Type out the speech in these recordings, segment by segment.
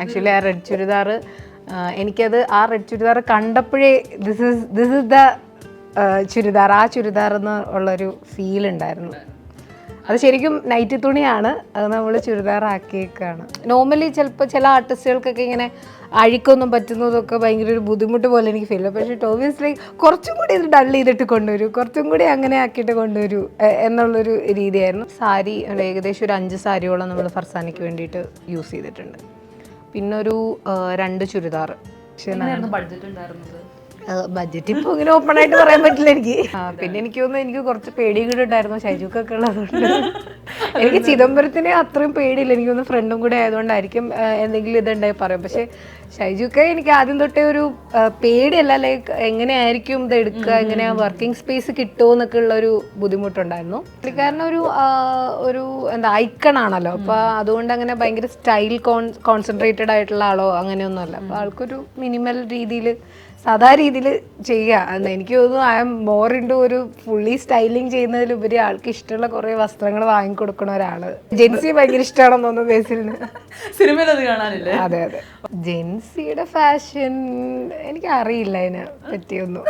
Actually ആ red churidar എനിക്കത് ആ റെഡ് ചുരിദാർ കണ്ടപ്പോഴേ ദിസ് ഇസ് ദ ചുരിദാർ, ആ ചുരിദാർ എന്ന് ഉള്ളൊരു ഫീൽ ഉണ്ടായിരുന്നു. അത് ശരിക്കും നൈറ്റി തുണിയാണ്, അത് നമ്മൾ ചുരിദാറാക്കിയേക്കാണ്. നോർമലി ചിലപ്പോൾ ചില ആർട്ടിസ്റ്റുകൾക്കൊക്കെ ഇങ്ങനെ അഴിക്കൊന്നും പറ്റുന്നതൊക്കെ ഭയങ്കര ഒരു ബുദ്ധിമുട്ട് പോലെ എനിക്ക് ഫീൽ ചെയ്യും. പക്ഷേ ടോബിയസ്ലി കുറച്ചും കൂടി ഇത് ഡൾ ചെയ്തിട്ട് കൊണ്ടുവരൂ, കുറച്ചും കൂടി അങ്ങനെ ആക്കിയിട്ട് കൊണ്ടുവരൂ എന്നുള്ളൊരു രീതിയായിരുന്നു. സാരി ഏകദേശം ഒരു 5 സാരിയോളം നമ്മൾ ഫർസാനയ്ക്ക് വേണ്ടിയിട്ട് യൂസ് ചെയ്തിട്ടുണ്ട്. പിന്നെ ഒരു 2 ചുരിദാർ. ബഡ്ജറ്റ് ഉണ്ടായിരുന്നത് ബഡ്ജറ്റ് ഇപ്പോൾ ഇങ്ങനെ ഓപ്പൺ ആയിട്ട് പറയാൻ പറ്റില്ല എനിക്ക്. പിന്നെ എനിക്ക് തോന്നുന്നു എനിക്ക് കുറച്ച് പേടിയും കൂടെ ഉണ്ടായിരുന്നു ഷൈജുക്കൊക്കെ ഉള്ളതുകൊണ്ട്. എനിക്ക് ചിദംബരത്തിന് അത്രയും പേടിയില്ല, എനിക്കൊന്ന് ഫ്രണ്ടും കൂടെ ആയതുകൊണ്ടായിരിക്കും എന്തെങ്കിലും ഇതുണ്ടായി പറയും. പക്ഷേ ഷൈജുക്കെ എനിക്ക് ആദ്യം തൊട്ടേ ഒരു പേടിയല്ല, ലൈക്ക് എങ്ങനെയായിരിക്കും ഇത് എടുക്കുക, എങ്ങനെയാ വർക്കിംഗ് സ്പേസ് കിട്ടുമോ എന്നൊക്കെ ഉള്ളൊരു ബുദ്ധിമുട്ടുണ്ടായിരുന്നു. പുള്ളിക്കാരൻ ഒരു എന്താ ഐക്കൺ ആണല്ലോ, അപ്പോൾ അതുകൊണ്ട് അങ്ങനെ ഭയങ്കര സ്റ്റൈൽ കോൺസെൻട്രേറ്റഡ് ആയിട്ടുള്ള ആളോ അങ്ങനെയൊന്നുമല്ല. അപ്പോൾ ആൾക്കൊരു മിനിമൽ രീതിയിൽ സാധാ രീതിയിൽ ചെയ്യുക. എനിക്ക് തോന്നുന്നു ഐ എം മോർ ഇൻടു ഒരു ഫുള്ളി സ്റ്റൈലിങ് ചെയ്യുന്നതിലുപരി ആൾക്ക് ഇഷ്ടമുള്ള കുറേ വസ്ത്രങ്ങൾ വാങ്ങിക്കൊടുക്കുന്ന ഒരാള്. ജെൻസി ഭയങ്കര ഇഷ്ടമാണെന്ന് തോന്നുന്നു ബേസിലിന്. സിനിമയിൽ അത് കാണാനില്ലേ? അതെ അതെ, ജെൻസിയുടെ ഫാഷൻ എനിക്ക് അറിയില്ല, അതിനെ പറ്റിയൊന്നും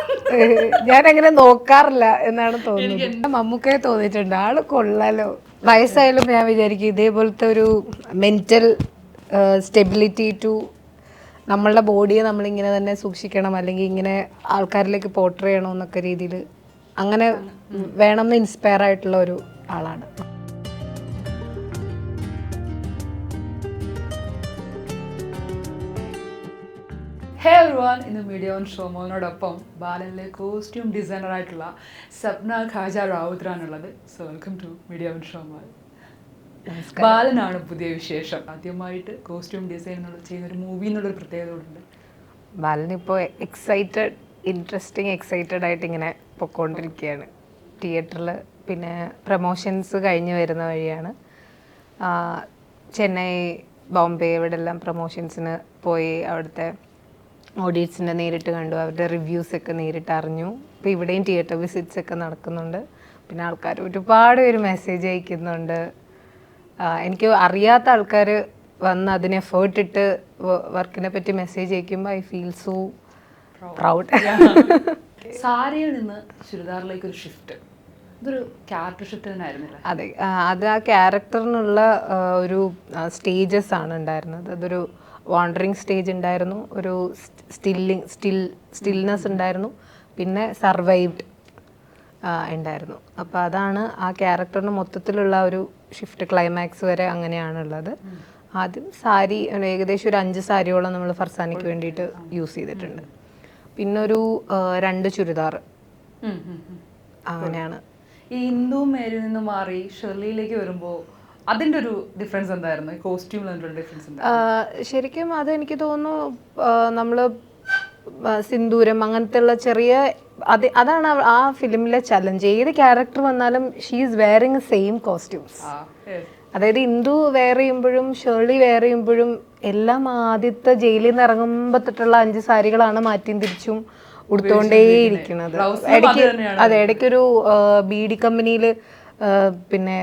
ഞാൻ അങ്ങനെ നോക്കാറില്ല എന്നാണ് തോന്നുന്നത്. മമ്മൂക്കയെ തോന്നിയിട്ടുണ്ട്, ആള് കൊള്ളാലോ. വയസ്സായാലും ഞാൻ വിചാരിക്കും ഇതേപോലത്തെ ഒരു മെന്റൽ സ്റ്റെബിലിറ്റി ടു നമ്മളുടെ ബോഡിയെ നമ്മളിങ്ങനെ തന്നെ സൂക്ഷിക്കണം, അല്ലെങ്കിൽ ഇങ്ങനെ ആൾക്കാരിലേക്ക് പോർട്രേ ചെയ്യണം എന്നൊക്കെ രീതിയിൽ അങ്ങനെ വേണമെന്ന് ഇൻസ്പയർ ആയിട്ടുള്ള ഒരു ആളാണ്. ഹേ എവരിവൺ, ഇന്ന് മീഡിയ ഓൺ ഷോമോനോടൊപ്പം ബാലനിലെ കോസ്റ്റ്യൂം ഡിസൈനർ ആയിട്ടുള്ള സപ്ന ഖാജ റാവുത്തറാണുള്ളത്. So welcome to media on Shomon. ബാലനാണ് പുതിയ വിശേഷം. ആദ്യമായിട്ട് കോസ്റ്റ്യൂം ഡിസൈൻ ചെയ്യുന്ന ഒരു മൂവി എന്നുള്ളൊരു പ്രത്യേകത ഉണ്ട്. ബാലനിപ്പോൾ എക്സൈറ്റഡ് ആയിട്ട് ഇങ്ങനെ പൊയ്ക്കൊണ്ടിരിക്കുകയാണ് തിയേറ്ററിൽ. പിന്നെ പ്രമോഷൻസ് കഴിഞ്ഞ് വരുന്ന വഴിയാണ്. ചെന്നൈ, ബോംബെ ഇവിടെ എല്ലാം പ്രമോഷൻസിന് പോയി അവിടുത്തെ ഓഡിയൻസിനെ നേരിട്ട് കണ്ടു, അവരുടെ റിവ്യൂസൊക്കെ നേരിട്ട് അറിഞ്ഞു. ഇപ്പോൾ ഇവിടെയും തിയേറ്റർ വിസിറ്റ്സ് ഒക്കെ നടക്കുന്നുണ്ട്. പിന്നെ ആൾക്കാർ ഒരുപാട് പേര് മെസ്സേജ് അയക്കുന്നുണ്ട്. എനിക്ക് അറിയാത്ത ആൾക്കാർ വന്ന് അതിന് എഫേർട്ട് ഇട്ട് വർക്കിനെ പറ്റി മെസ്സേജ് അയക്കുമ്പോൾ ഐ ഫീൽ സോ പ്രൗഡ്. സാരിയിൽ നിന്ന് ചുരിദാറിലേക്ക് ഒരു ഷിഫ്റ്റ്, ഇതൊരു ക്യാരക്ടർ ഷിഫ്റ്റ് തന്നെ ആയിരുന്നില്ല? അതെ, അത് ആ ക്യാരക്ടറിനുള്ള ഒരു സ്റ്റേജസ് ആണ് ഉണ്ടായിരുന്നത്. അതൊരു വാണ്ടറിങ് സ്റ്റേജ് ഉണ്ടായിരുന്നു, ഒരു സ്റ്റിൽനെസ് ഉണ്ടായിരുന്നു, പിന്നെ സർവൈവ്ഡ് ഉണ്ടായിരുന്നു. അപ്പോൾ അതാണ് ആ ക്യാരക്ടറിന് മൊത്തത്തിലുള്ള ഒരു ഷിഫ്റ്റ്. ക്ലൈമാക്സ് വരെ അങ്ങനെയാണുള്ളത്. ആദ്യം സാരി ഏകദേശം ഒരു 5 സാരിയോളം നമ്മൾ ഫർസാനയ്ക്ക് വേണ്ടിയിട്ട് യൂസ് ചെയ്തിട്ടുണ്ട്. പിന്നെ ഒരു 2 ചുരിദാർ, അങ്ങനെയാണ്. ഈ ഇന്ദു മേരിൽ നിന്ന് മാറി ഷെർലിയിലേക്ക് വരുമ്പോൾ അതിൻ്റെ ഒരു ഡിഫറൻസ് എന്തായിരുന്നു? കോസ്റ്റ്യൂമിൽ ഡിഫറൻസ് എന്താ? ശരിക്കും അത് എനിക്ക് തോന്നുന്നു നമ്മൾ സിന്ദൂരം അങ്ങനത്തെ ഉള്ള ചെറിയ അതാണ് ആ ഫിലിമിലെ ചലഞ്ച്. ഏത് ക്യാരക്ടർ വന്നാലും she is wearing same costumes. അതായത് ഇന്ദു വെയർ ചെയ്യുമ്പോഴും ഷേർലി വെയർ ചെയ്യുമ്പോഴും എല്ലാം ആദ്യത്തെ ജയിലിൽ നിന്ന് ഇറങ്ങുമ്പോൾ തൊട്ടുള്ള 5 സാരികളാണ് മാറ്റിയും തിരിച്ചും ഉടുത്തോണ്ടേയിരിക്കുന്നത്. ഇടയ്ക്കൊരു ബീഡി കമ്പനിയിൽ പിന്നെ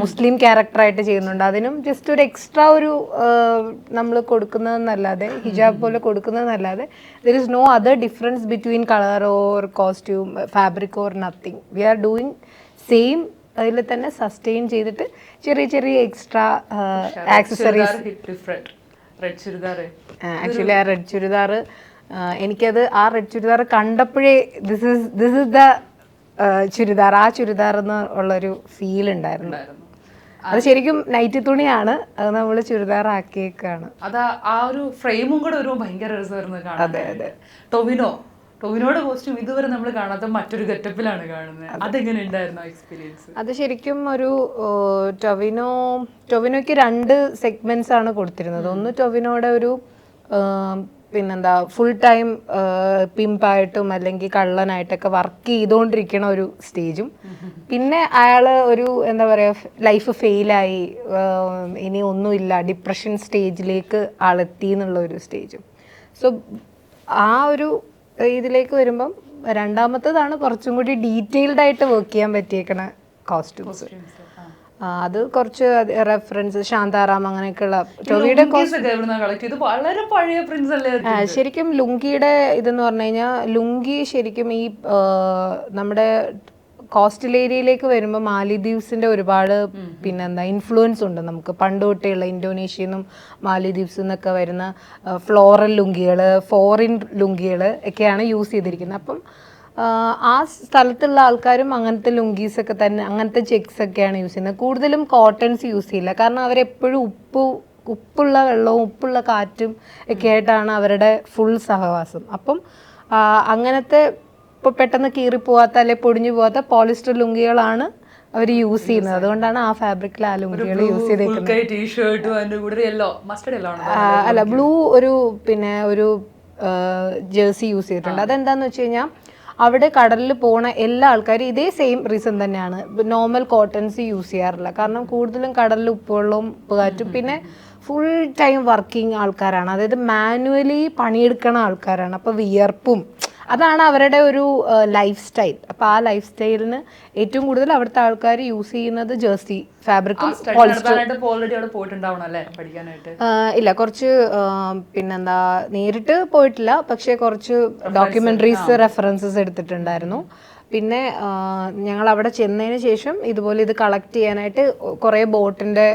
മുസ്ലിം ക്യാരക്ടറായിട്ട് ചെയ്യുന്നുണ്ട്. അതിനും ജസ്റ്റ് ഒരു എക്സ്ട്രാ ഒരു നമ്മൾ കൊടുക്കുന്നതെന്നല്ലാതെ, ഹിജാബ് പോലെ കൊടുക്കുന്നതെന്നല്ലാതെ there is no other difference between colour or costume, fabric or nothing. We are doing same. അതിൽ തന്നെ സസ്റ്റെയിൻ ചെയ്തിട്ട് ചെറിയ ചെറിയ എക്സ്ട്രാ ആക്സസറീസ്. ആക്ച്വലി ആ റെഡ് ചുരിദാർ എനിക്കത് ആ റെഡ് ചുരിദാർ കണ്ടപ്പോഴേ ദിസ് ഇസ് ദ ചുരിദാർ, ആ ചുരിദാർ എന്ന് ഉള്ളൊരു ഫീൽ ഉണ്ടായിരുന്നു. അത് ശരിക്കും നൈറ്റി തുണിയാണ്, അത് നമ്മൾ ചുരിദാറാക്കിയേക്കാണ്. അത് ആ ഒരു ഫ്രെയിമും കൂടെ ഒരു ഭയങ്കര രസമായിരുന്നു കാണാൻ. അതെ അതെ. ടൊവിനോയുടെ കോസ്റ്റ്യൂം ഇതുവരെ നമ്മൾ കാണാത്ത മറ്റൊരു ഗെറ്റപ്പിലാണ് കാണുന്നത്. അതെങ്ങനെ ഉണ്ടായിരുന്നു എക്സ്പീരിയൻസ്? അത് ശരിക്കും ഒരു ടൊവിനോയ്ക്ക് 2 സെഗ്മെന്റ്സ് ആണ് കൊടുത്തിരുന്നത്. ഒന്ന് ടൊവിനോയുടെ ഒരു പിന്നെന്താ ഫുൾ ടൈം പിമ്പായിട്ടും അല്ലെങ്കിൽ കള്ളനായിട്ടൊക്കെ വർക്ക് ചെയ്തുകൊണ്ടിരിക്കണ ഒരു സ്റ്റേജും, പിന്നെ അയാൾ ഒരു എന്താ പറയുക ലൈഫ് ഫെയിലായി ഇനി ഒന്നുമില്ല ഡിപ്രഷൻ സ്റ്റേജിലേക്ക് ആളെത്തി എന്നുള്ള ഒരു സ്റ്റേജും. സോ ആ ഒരു ഇതിലേക്ക് വരുമ്പം രണ്ടാമത്തേതാണ് കുറച്ചും കൂടി ഡീറ്റെയിൽഡ് ആയിട്ട് വർക്ക് ചെയ്യാൻ പറ്റിയേക്കണ കോസ്റ്റ്യൂംസ്. അത് കുറച്ച് റെഫറൻസ് ശാന്താറാം അങ്ങനെയൊക്കെയുള്ള ടോവിയുടെ വളരെ പഴയ പ്രിന്റ്സ് അല്ലേ? ശരിക്കും ലുങ്കിയുടെ ഇതെന്ന് പറഞ്ഞു കഴിഞ്ഞാൽ ലുങ്കി ശരിക്കും ഈ നമ്മുടെ കോസ്റ്റൽ ഏരിയയിലേക്ക് വരുമ്പോൾ മാലിദ്വീപ്സിന്റെ ഒരുപാട് പിന്നെന്താ ഇൻഫ്ലുവൻസ് ഉണ്ട് നമുക്ക് പണ്ട് തൊട്ടേയുള്ള ഇന്തോനേഷ്യയിൽ നിന്നും മാലിദ്വീപ്സിൽ നിന്നൊക്കെ വരുന്ന ഫ്ലോറൽ ലുങ്കികൾ ഫോറിൻ ലുങ്കികൾ ഒക്കെയാണ് യൂസ് ചെയ്തിരിക്കുന്നത്. അപ്പം ആ സ്ഥലത്തുള്ള ആൾക്കാരും അങ്ങനത്തെ ലുങ്കീസൊക്കെ തന്നെ അങ്ങനത്തെ ചെക്സ് ഒക്കെയാണ് യൂസ് ചെയ്യുന്നത്. കൂടുതലും കോട്ടൺസ് യൂസ് ചെയ്യില്ല, കാരണം അവരെപ്പോഴും ഉപ്പുള്ള വെള്ളവും ഉപ്പുള്ള കാറ്റും ഒക്കെ ആയിട്ടാണ് അവരുടെ ഫുൾ സഹവാസം. അപ്പം അങ്ങനത്തെ ഇപ്പോൾ പെട്ടെന്ന് കീറിപ്പോവാത്ത അല്ലെ പൊടിഞ്ഞു പോവാത്ത പോളിസ്റ്റർ ലുങ്കികളാണ് അവർ യൂസ് ചെയ്യുന്നത്. അതുകൊണ്ടാണ് ആ ഫാബ്രിക്കിൽ ആ ലുങ്കികൾ യൂസ് ചെയ്തേക്കുന്നത്. അല്ല, ബ്ലൂ ഒരു ജേഴ്സി യൂസ് ചെയ്തിട്ടുണ്ട്. അതെന്താന്ന് വെച്ച് കഴിഞ്ഞാൽ അവിടെ കടലിൽ പോണ എല്ലാ ആൾക്കാരും ഇതേ സെയിം റീസൺ തന്നെയാണ്. നോർമൽ കോട്ടൺസ് യൂസ് ചെയ്യാറില്ല, കാരണം കൂടുതലും കടലിൽ ഉപ്പുവെള്ളവും ഉപ്പ് കാറ്റും പിന്നെ ഫുൾ ടൈം വർക്കിംഗ് ആൾക്കാരാണ്. അതായത് മാനുവലി പണിയെടുക്കണ ആൾക്കാരാണ്. അപ്പോൾ വിയർപ്പും അതാണ് അവരുടെ ഒരു ലൈഫ് സ്റ്റൈൽ. അപ്പോൾ ആ ലൈഫ് സ്റ്റൈലിന് ഏറ്റവും കൂടുതൽ അവിടുത്തെ ആൾക്കാർ യൂസ് ചെയ്യുന്നത് ജേഴ്സി ഫാബ്രിക്കും. ഇല്ല, കുറച്ച് പിന്നെന്താ നേരിട്ട് പോയിട്ടില്ല, പക്ഷെ കുറച്ച് ഡോക്യുമെന്ററീസ് റെഫറൻസസ് എടുത്തിട്ടുണ്ടായിരുന്നു. പിന്നെ ഞങ്ങൾ അവിടെ ചെന്നതിന് ശേഷം ഇതുപോലെ ഇത് കളക്ട് ചെയ്യാനായിട്ട് കുറേ ബോട്ടിൻ്റെ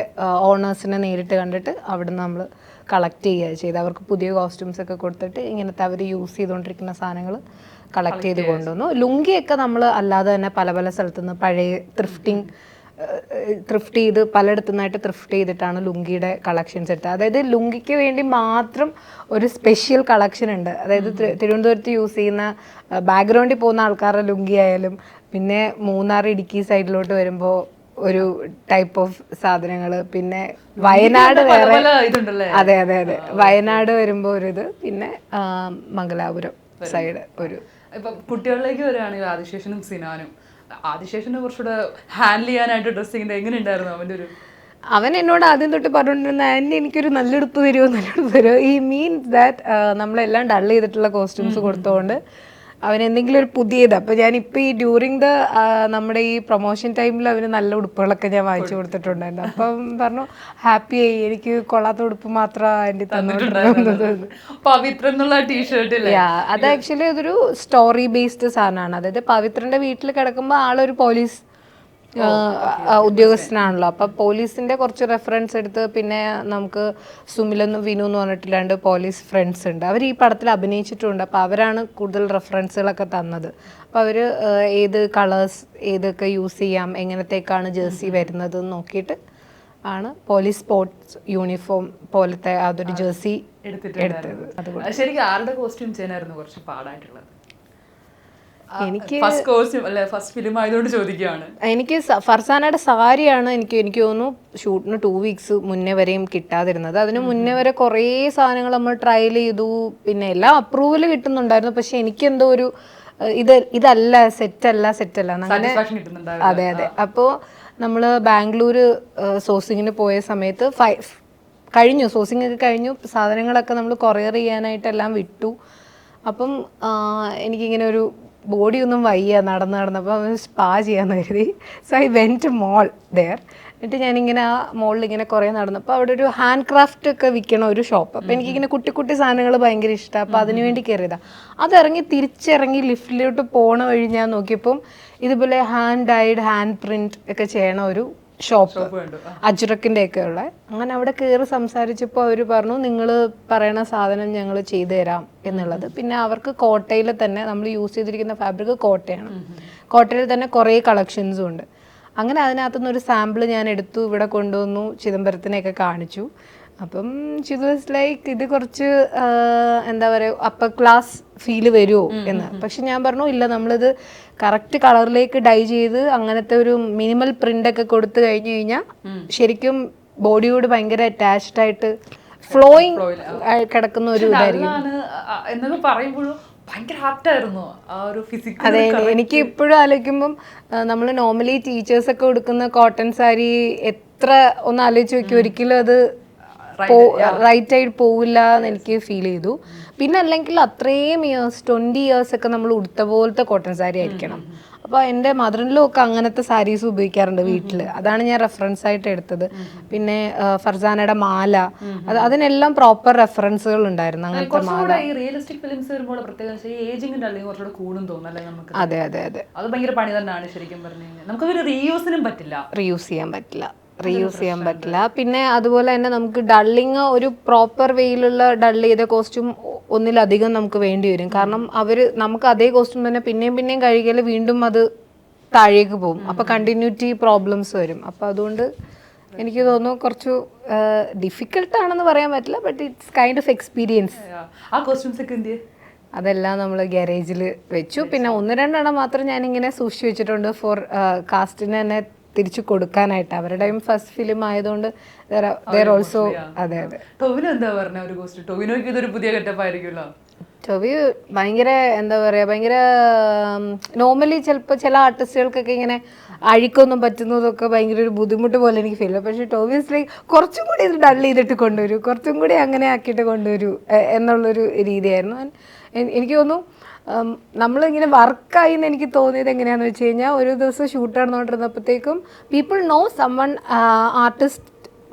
ഓണേഴ്സിനെ നേരിട്ട് കണ്ടിട്ട് അവിടുന്ന് നമ്മൾ കളക്ട് ചെയ്യുക ചെയ്ത് അവർക്ക് പുതിയ കോസ്റ്റ്യൂംസ് ഒക്കെ കൊടുത്തിട്ട് ഇങ്ങനത്തെ അവർ യൂസ് ചെയ്തുകൊണ്ടിരിക്കുന്ന സാധനങ്ങൾ കളക്ട് ചെയ്ത് കൊണ്ടുവന്നു. ലുങ്കിയൊക്കെ നമ്മൾ അല്ലാതെ തന്നെ പല പല സ്ഥലത്തുനിന്ന് പഴയ ത്രിഫ്റ്റ് ചെയ്ത് പലയിടത്തു നിന്നായിട്ട് ത്രിഫ്റ്റ് ചെയ്തിട്ടാണ് ലുങ്കിയുടെ കളക്ഷൻസ് എടുത്തത്. അതായത് ലുങ്കിക്ക് വേണ്ടി മാത്രം ഒരു സ്പെഷ്യൽ കളക്ഷൻ ഉണ്ട്. അതായത് തിരുവനന്തപുരത്ത് യൂസ് ചെയ്യുന്ന ബാക്ക്ഗ്രൗണ്ടിൽ പോകുന്ന ആൾക്കാരുടെ ലുങ്കി ആയാലും, പിന്നെ മൂന്നാർ ഇടുക്കി സൈഡിലോട്ട് വരുമ്പോൾ ഒരു ടൈപ്പ് ഓഫ് സാധനങ്ങൾ, പിന്നെ വയനാട് വേറെ, അതെ അതെ അതെ, വയനാട് വരുമ്പോൾ ഒരു ഇത്, പിന്നെ മംഗലാപുരം സൈഡ് ഒരു. ഇപ്പം കുട്ടികളിലേക്ക് വരികയാണെങ്കിൽ ആദിശേഷനും സിനാനും, ആദിശേഷനെ കുറച്ചുകൂടെ ഹാൻഡിൽ ചെയ്യാനായിട്ട് ഡ്രസ്സിങ്ങിന്റെ എങ്ങനെ ഉണ്ടായിരുന്നു അവൻ്റെ ഒരു? അവൻ എന്നോട് ആദ്യം തൊട്ട് പറഞ്ഞിരുന്ന ആൻറ്റി എനിക്കൊരു നല്ലെടുപ്പ് തരുമോ. ഈ മീൻസ് ദാറ്റ് നമ്മളെല്ലാം ഡൾ ചെയ്തിട്ടുള്ള കോസ്റ്റ്യൂംസ് കൊടുത്തുകൊണ്ട് അവൻ എന്തെങ്കിലും ഒരു പുതിയത്. അപ്പോൾ ഞാനിപ്പോൾ ഈ ഡ്യൂറിങ് നമ്മുടെ ഈ പ്രൊമോഷൻ ടൈമിൽ അവന് നല്ല ഉടുപ്പുകളൊക്കെ ഞാൻ വാങ്ങിച്ചു കൊടുത്തിട്ടുണ്ടായിരുന്നു. അപ്പം പറഞ്ഞു ഹാപ്പി ആയി, എനിക്ക് കൊള്ളാത്ത ഉടുപ്പ് മാത്രം ആൻറ്റി തന്നിട്ടുണ്ടായിരുന്നത്. അത് ആക്ച്വലി അതൊരു സ്റ്റോറി ബേസ്ഡ് സാധനമാണ്. അതായത് പവിത്രന്റെ വീട്ടിൽ കിടക്കുമ്പോൾ ആളൊരു പോലീസ് ഉദ്യോഗസ്ഥനാണല്ലോ. അപ്പം പോലീസിന്റെ കുറച്ച് റെഫറൻസ് എടുത്ത്, പിന്നെ നമുക്ക് സുമിലെന്നും വിനു എന്ന് പറഞ്ഞിട്ട് 2 പോലീസ് ഫ്രണ്ട്സ് ഉണ്ട്. അവർ ഈ പടത്തിൽ അഭിനയിച്ചിട്ടുണ്ട്. അപ്പോൾ അവരാണ് കൂടുതൽ റെഫറൻസുകളൊക്കെ തന്നത്. അപ്പോൾ അവർ ഏത് കളേഴ്സ് ഏതൊക്കെ യൂസ് ചെയ്യാം, എങ്ങനത്തേക്കാണ് ജേഴ്സി വരുന്നത് നോക്കിയിട്ട് ആണ് പോലീസ് സ്പോർട്സ് യൂണിഫോം പോലത്തെ അതൊരു ജേഴ്സി എടുത്തത്. അതുകൊണ്ട് ശരിക്കും ആരുടെ കോസ്റ്റ്യൂം ചെയ്യാനായിരുന്നു കുറച്ച് പാടായിട്ടുള്ളത്? എനിക്ക് ഫസ്റ്റ് ഫിലിം ആയതുകൊണ്ട് ചോദിക്കുകയാണ്. എനിക്ക് ഫർസാനയുടെ സാരിയാണ് എനിക്ക് തോന്നുന്നു ഷൂട്ടിന് 2 വീക്സ് മുന്നേ വരെയും കിട്ടാതിരുന്നത്. അതിന് മുന്നേ വരെ കുറേ സാധനങ്ങൾ നമ്മൾ ട്രയൽ ചെയ്തു, പിന്നെ എല്ലാം അപ്രൂവൽ കിട്ടുന്നുണ്ടായിരുന്നു. പക്ഷെ എനിക്കെന്തോ ഒരു ഇതല്ല സെറ്റല്ല അങ്ങനെ. അതെ അതെ. അപ്പോൾ നമ്മൾ ബാംഗ്ലൂർ സോഴ്സിങ്ങിന് പോയ സമയത്ത് സോഴ്സിംഗ് ഒക്കെ കഴിഞ്ഞു, സാധനങ്ങളൊക്കെ നമ്മൾ കൊറിയർ ചെയ്യാനായിട്ടെല്ലാം വിട്ടു. അപ്പം എനിക്കിങ്ങനെ ഒരു ബോഡി ഒന്നും വയ്യ നടന്നപ്പോൾ സ്പാ ചെയ്യാന്ന് കരുതി. So I went mall there. എന്നിട്ട് ഞാനിങ്ങനെ ആ മോളിൽ ഇങ്ങനെ കുറേ നടന്നപ്പോൾ അവിടെ ഒരു ഹാൻഡ് ക്രാഫ്റ്റ് ഒക്കെ വിൽക്കണ ഒരു ഷോപ്പ്. അപ്പോൾ എനിക്കിങ്ങനെ കുട്ടി സാധനങ്ങൾ ഭയങ്കര ഇഷ്ടമാണ്. അപ്പോൾ അതിനുവേണ്ടി കയറിയതാണ്. തിരിച്ചിറങ്ങി ലിഫ്റ്റിലോട്ട് പോണ വഴി ഞാൻ നോക്കിയപ്പം ഇതുപോലെ ഹാൻഡ് ഡൈഡ് ഹാൻഡ് പ്രിന്റ് ഒക്കെ ചെയ്യണ ഒരു ഷോപ്പ്, അജ്രക്കിൻ്റെ ഒക്കെ ഉള്ള. അങ്ങനെ അവിടെ കയറി സംസാരിച്ചപ്പോൾ അവർ പറഞ്ഞു, നിങ്ങൾ പറയണ സാധനം ഞങ്ങൾ ചെയ്തു തരാം എന്നുള്ളത്. പിന്നെ അവർക്ക് കോട്ടയിൽ തന്നെ നമ്മൾ യൂസ് ചെയ്തിരിക്കുന്ന ഫാബ്രിക് കോട്ടയാണ്. കോട്ടയിൽ തന്നെ കുറേ കളക്ഷൻസും ഉണ്ട്. അങ്ങനെ അതിനകത്തുനിന്ന് ഒരു സാമ്പിൾ ഞാൻ എടുത്തു, ഇവിടെ കൊണ്ടുവന്നു, ചിദംബരത്തിനെയൊക്കെ കാണിച്ചു. അപ്പം ഷീ വാസ് ലൈക്ക് ഇത് കുറച്ച് എന്താ പറയുക അപ്പർ ക്ലാസ് ഫീല് വരുമോ എന്ന്. പക്ഷെ ഞാൻ പറഞ്ഞു ഇല്ല, നമ്മളിത് കറക്റ്റ് കളറിലേക്ക് ഡൈ ചെയ്ത് അങ്ങനത്തെ ഒരു മിനിമൽ പ്രിന്റ് ഒക്കെ കൊടുത്തു കഴിഞ്ഞു കഴിഞ്ഞാൽ ശരിക്കും ബോഡിയോട് ഭയങ്കര അറ്റാച്ച്ഡ് ആയിട്ട് ഫ്ലോയിങ് കിടക്കുന്ന ഒരു ഇതായിരിക്കും. അതെ, എനിക്ക് ഇപ്പോഴും ആലോചിക്കുമ്പം നമ്മൾ നോർമലി ടീച്ചേഴ്സൊക്കെ കൊടുക്കുന്ന കോട്ടൺ സാരി എത്ര ഒന്ന് ആലോചിച്ച് നോക്കി, ഒരിക്കലും അത് റൈറ്റ് ആയിട്ട് പോവില്ല എന്ന് എനിക്ക് ഫീൽ ചെയ്തു. പിന്നെ അല്ലെങ്കിൽ അത്രയും 20 ഇയേഴ്സ് ഒക്കെ നമ്മൾ ഉടുത്ത പോലത്തെ കോട്ടൺ സാരി ആയിരിക്കണം. അപ്പോൾ എൻ്റെ മദറിൻലോ ഒക്കെ അങ്ങനത്തെ സാരീസ് ഉപയോഗിക്കാറുണ്ട് വീട്ടിൽ. അതാണ് ഞാൻ റെഫറൻസ് ആയിട്ട് എടുത്തത്. പിന്നെ ഫർസാനയുടെ മാല, അതിനെല്ലാം പ്രോപ്പർ റെഫറൻസുകൾ ഉണ്ടായിരുന്നു. അങ്ങനത്തെ മാല. ഈ റിയലിസ്റ്റിക് ഫിലിംസ് വരുമ്പോൾ പ്രത്യേകിച്ച് ഈ ഏജിങ്ങിന്റെ അല്ലെങ്കിൽ കുറച്ചുകൂടെ കൂടും തോന്നുന്നല്ലേ നമുക്ക്? അതെ അതെ അതെ, അത് ഭയങ്കര പണി തന്നെയാണ് ശരിക്കും പറഞ്ഞു കഴിഞ്ഞാൽ. നമുക്ക് റീയൂസിനും പറ്റില്ല, റീയൂസ് ചെയ്യാൻ പറ്റില്ല. പിന്നെ അതുപോലെ തന്നെ നമുക്ക് ഡള്ളിങ് ഒരു പ്രോപ്പർ വേയിലുള്ള ഡള്ള് ചെയ്ത കോസ്റ്റ്യൂം ഒന്നിലധികം നമുക്ക് വേണ്ടി വരും. കാരണം നമുക്ക് അതേ കോസ്റ്റ്യൂം തന്നെ പിന്നെയും കഴുകിയാൽ വീണ്ടും അത് താഴേക്ക് പോകും. അപ്പോൾ കണ്ടിന്യൂറ്റി പ്രോബ്ലംസ് വരും. അപ്പോൾ അതുകൊണ്ട് എനിക്ക് തോന്നുന്നു കുറച്ച് ഡിഫിക്കൽട്ടാണെന്ന് പറയാൻ പറ്റില്ല, but it's kind of experience. ആ കോസ്റ്റ്യൂംസ് ഒക്കെ എന്ത് അതെല്ലാം നമ്മൾ ഗാരേജിൽ വെച്ചു. പിന്നെ 1-2 മാത്രം ഞാനിങ്ങനെ സൂക്ഷിച്ചു വെച്ചിട്ടുണ്ട് ഫോർ കാസ്റ്റിന് തന്നെ തിരിച്ചു കൊടുക്കാനായിട്ട്. അവരുടെയും ഫസ്റ്റ് ഫിലിം ആയതുകൊണ്ട് ഓൾസോ. അതെ അതെ. ടൊവിനോ എന്താ പറഞ്ഞ ഒരു കോസ്റ്റ്യൂം? ടൊവിനോയ്ക്ക് ഇതൊരു പുതിയ ഗെറ്റപ്പ് ആയിരിക്കുമല്ലോ. ടൊവി ഭയങ്കര എന്താ പറയുക, ഭയങ്കര നോർമലി ചിലപ്പോൾ ചില ആർട്ടിസ്റ്റുകൾക്കൊക്കെ ഇങ്ങനെ അഴിക്കൊന്നും പറ്റുന്നതൊക്കെ ഭയങ്കര ഒരു ബുദ്ധിമുട്ട് പോലെ എനിക്ക് ഫീൽ ചെയ്യും. പക്ഷേ ടോവിയസ്ലി കുറച്ചും കൂടി ഇത് ഡൾ ചെയ്തിട്ട് കൊണ്ടുവരൂ, കുറച്ചും കൂടി അങ്ങനെ ആക്കിയിട്ട് കൊണ്ടുവരൂ എന്നുള്ളൊരു രീതിയായിരുന്നു. എനിക്ക് തോന്നുന്നു നമ്മളിങ്ങനെ വർക്കായി എന്ന് എനിക്ക് തോന്നിയത് എങ്ങനെയാണെന്ന് വെച്ച് കഴിഞ്ഞാൽ, ഒരു ദിവസം ഷൂട്ട് നടന്നുകൊണ്ടിരുന്നപ്പോഴത്തേക്കും പീപ്പിൾ നോ സമ്മൺ ആർട്ടിസ്റ്റ്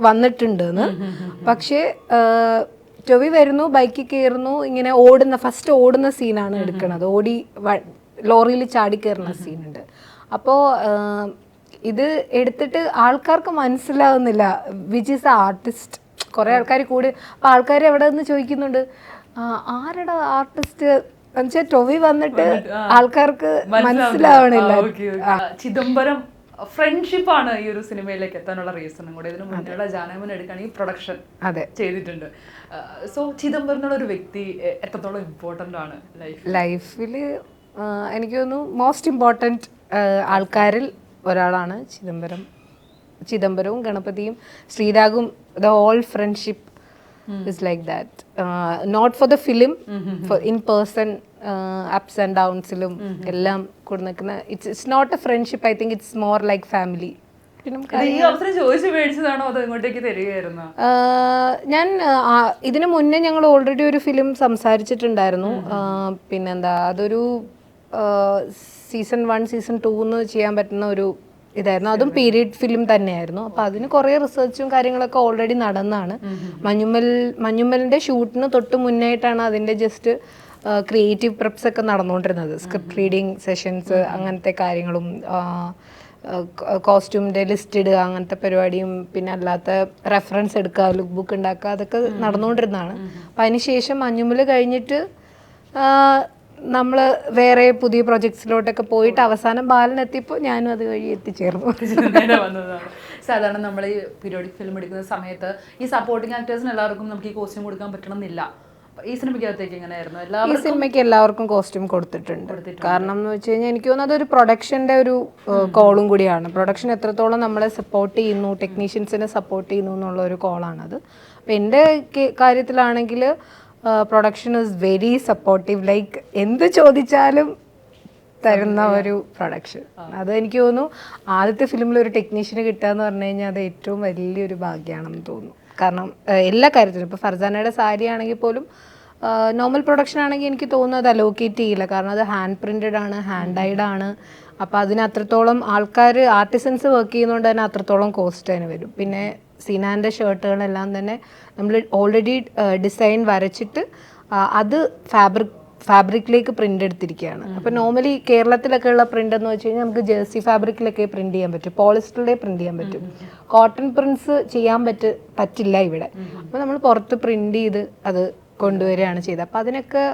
വന്നിട്ടുണ്ടെന്ന്. പക്ഷേ ടൊവി വരുന്നു, ബൈക്കിൽ കയറുന്നു, ഇങ്ങനെ ഫസ്റ്റ് ഓടുന്ന സീനാണ് എടുക്കുന്നത്. ലോറിയിൽ ചാടി കയറുന്ന സീനുണ്ട്. അപ്പോൾ ഇത് എടുത്തിട്ട് ആൾക്കാർക്ക് മനസ്സിലാവുന്നില്ല വിച്ച് ഈസ് എ ആർട്ടിസ്റ്റ്. കുറേ ആൾക്കാർ കൂടി, അപ്പോൾ ആൾക്കാർ എവിടെ നിന്ന് ചോദിക്കുന്നുണ്ട്, ആരുടെ ആർട്ടിസ്റ്റ് എന്നുവെച്ചാൽ ടൊവി വന്നിട്ട് ആൾക്കാർക്ക് മനസ്സിലാവണില്ല. ചിദംബരം ഫ്രണ്ട്ഷിപ്പാണ് ഈ ഒരു സിനിമയിലേക്ക് എത്താനുള്ള റീസണും കൂടെ. ഇതിന് മുന്നിലുള്ള ജാനമൻ എടുക്കുകയാണെങ്കിൽ പ്രൊഡക്ഷൻ ചെയ്തിട്ടുണ്ട്. സോ ചിദംബരം എന്നുള്ള ഒരു വ്യക്തി എത്രത്തോളം ഇമ്പോർട്ടൻ്റ് ആണ് ലൈഫിൽ? എനിക്ക് തോന്നുന്നു മോസ്റ്റ് ഇമ്പോർട്ടൻറ്റ് ആൾക്കാരിൽ ഒരാളാണ് ചിദംബരവും ഗണപതിയും ശ്രീരാഗും. The whole friendship is like that, not for the film, for in person, ups and downs ilum ellam kodu nikkuna. It's not a friendship, I think it's more like family. ഞാൻ ഇതിനു മുന്നേ ഞങ്ങൾ already ഒരു film സംസാരിച്ചിട്ടുണ്ടായിരുന്നു. പിന്നെന്താ, അതൊരു season 1 season 2 ചെയ്യാൻ പറ്റുന്ന ഒരു ഇതായിരുന്നു. അതും പീരീഡ് ഫിലിം തന്നെയായിരുന്നു. അപ്പോൾ അതിന് കുറേ റിസർച്ചും കാര്യങ്ങളൊക്കെ ഓൾറെഡി നടന്നാണ്. മഞ്ഞുമ്മലിൻ്റെ ഷൂട്ടിന് തൊട്ട് മുന്നായിട്ടാണ് അതിൻ്റെ ജസ്റ്റ് ക്രിയേറ്റീവ് പ്രെപ്സ് ഒക്കെ നടന്നുകൊണ്ടിരുന്നത്. സ്ക്രിപ്റ്റ് റീഡിങ് സെഷൻസ്, അങ്ങനത്തെ കാര്യങ്ങളും കോസ്റ്റ്യൂമിൻ്റെ ലിസ്റ്റ് ഇടുക, അങ്ങനത്തെ പരിപാടിയും പിന്നെ അല്ലാത്ത റെഫറൻസ് എടുക്കുക, ലുക്ക് ബുക്ക് ഉണ്ടാക്കുക, അതൊക്കെ നടന്നുകൊണ്ടിരുന്നതാണ്. അപ്പം അതിനുശേഷം മഞ്ഞുമ്മൽ കഴിഞ്ഞിട്ട് നമ്മൾ വേറെ പുതിയ പ്രൊജക്ട്സിലോട്ടൊക്കെ പോയിട്ട് അവസാനം ബാലനെത്തിയപ്പോൾ ഞാനും അത് വഴി എത്തിച്ചേർന്നു. സാധാരണ നമ്മൾ ഈ പീരിയോഡിക് ഫിലിം എടുക്കുന്ന സമയത്ത് ഈ സപ്പോർട്ടിങ് ആക്ടേഴ്സിന് എല്ലാവർക്കും നമുക്ക് ഈ കോസ്റ്റ്യൂം കൊടുക്കാൻ പറ്റണമെന്നില്ല. ഈ സിനിമയ്ക്കകത്തേക്ക് എങ്ങനെയായിരുന്നു? ഈ സിനിമയ്ക്ക് എല്ലാവർക്കും കോസ്റ്റ്യൂം കൊടുത്തിട്ടുണ്ട്. കാരണം എന്ന് വെച്ച് കഴിഞ്ഞാൽ എനിക്ക് തോന്നുന്നത് ഒരു പ്രൊഡക്ഷൻ്റെ ഒരു കോളും കൂടിയാണ്. പ്രൊഡക്ഷൻ എത്രത്തോളം നമ്മളെ സപ്പോർട്ട് ചെയ്യുന്നു, ടെക്നീഷ്യൻസിനെ സപ്പോർട്ട് ചെയ്യുന്നു എന്നുള്ള ഒരു കോളാണത്. അപ്പം എൻ്റെ കാര്യത്തിലാണെങ്കിൽ production is very supportive. Like എന്ത് ചോദിച്ചാലും തരുന്ന ഒരു പ്രൊഡക്ഷൻ. അത് എനിക്ക് തോന്നുന്നു ആദ്യത്തെ ഫിലിമിൽ ഒരു ടെക്നീഷ്യന് കിട്ടുക എന്ന് പറഞ്ഞു കഴിഞ്ഞാൽ അത് ഏറ്റവും വലിയൊരു ഭാഗ്യമാണെന്ന് തോന്നുന്നു. കാരണം എല്ലാ കാര്യത്തിലും, ഇപ്പോൾ ഫർസാനയുടെ സാരി ആണെങ്കിൽ പോലും നോർമൽ പ്രൊഡക്ഷൻ ആണെങ്കിൽ എനിക്ക് തോന്നുന്നു അത് അലോക്കേറ്റ് ചെയ്യില്ല. കാരണം അത് ഹാൻഡ് പ്രിൻറ്റഡ് ആണ്, ഹാൻഡ് ഡൈഡ് ആണ്. അപ്പോൾ അതിന് അത്രത്തോളം ആർട്ടിസൻസ് വർക്ക് ചെയ്യുന്നതുകൊണ്ട് തന്നെ അത്രത്തോളം കോസ്റ്റ് അതിന് വരും. പിന്നെ സീനാൻ്റെ ഷർട്ടുകളെല്ലാം തന്നെ നമ്മൾ ഓൾറെഡി ഡിസൈൻ വരച്ചിട്ട് അത് ഫാബ്രിക്കിലേക്ക് പ്രിൻ്റ് എടുത്തിരിക്കുകയാണ്. അപ്പോൾ നോർമലി കേരളത്തിലൊക്കെ ഉള്ള പ്രിൻ്റ് എന്ന് വെച്ച് കഴിഞ്ഞാൽ നമുക്ക് ജേഴ്സി ഫാബ്രിക്കിലൊക്കെ പ്രിൻ്റ് ചെയ്യാൻ പറ്റും, പോളിസ്റ്ററിലെ പ്രിൻ്റ് ചെയ്യാൻ പറ്റും. കോട്ടൺ പ്രിൻറ്റ്സ് ചെയ്യാൻ പറ്റില്ല ഇവിടെ. അപ്പോൾ നമ്മൾ പുറത്ത് പ്രിൻ്റ് ചെയ്ത് അത് കൊണ്ടുവരികയാണ് ചെയ്തത്. അപ്പോൾ അതിനൊക്കെ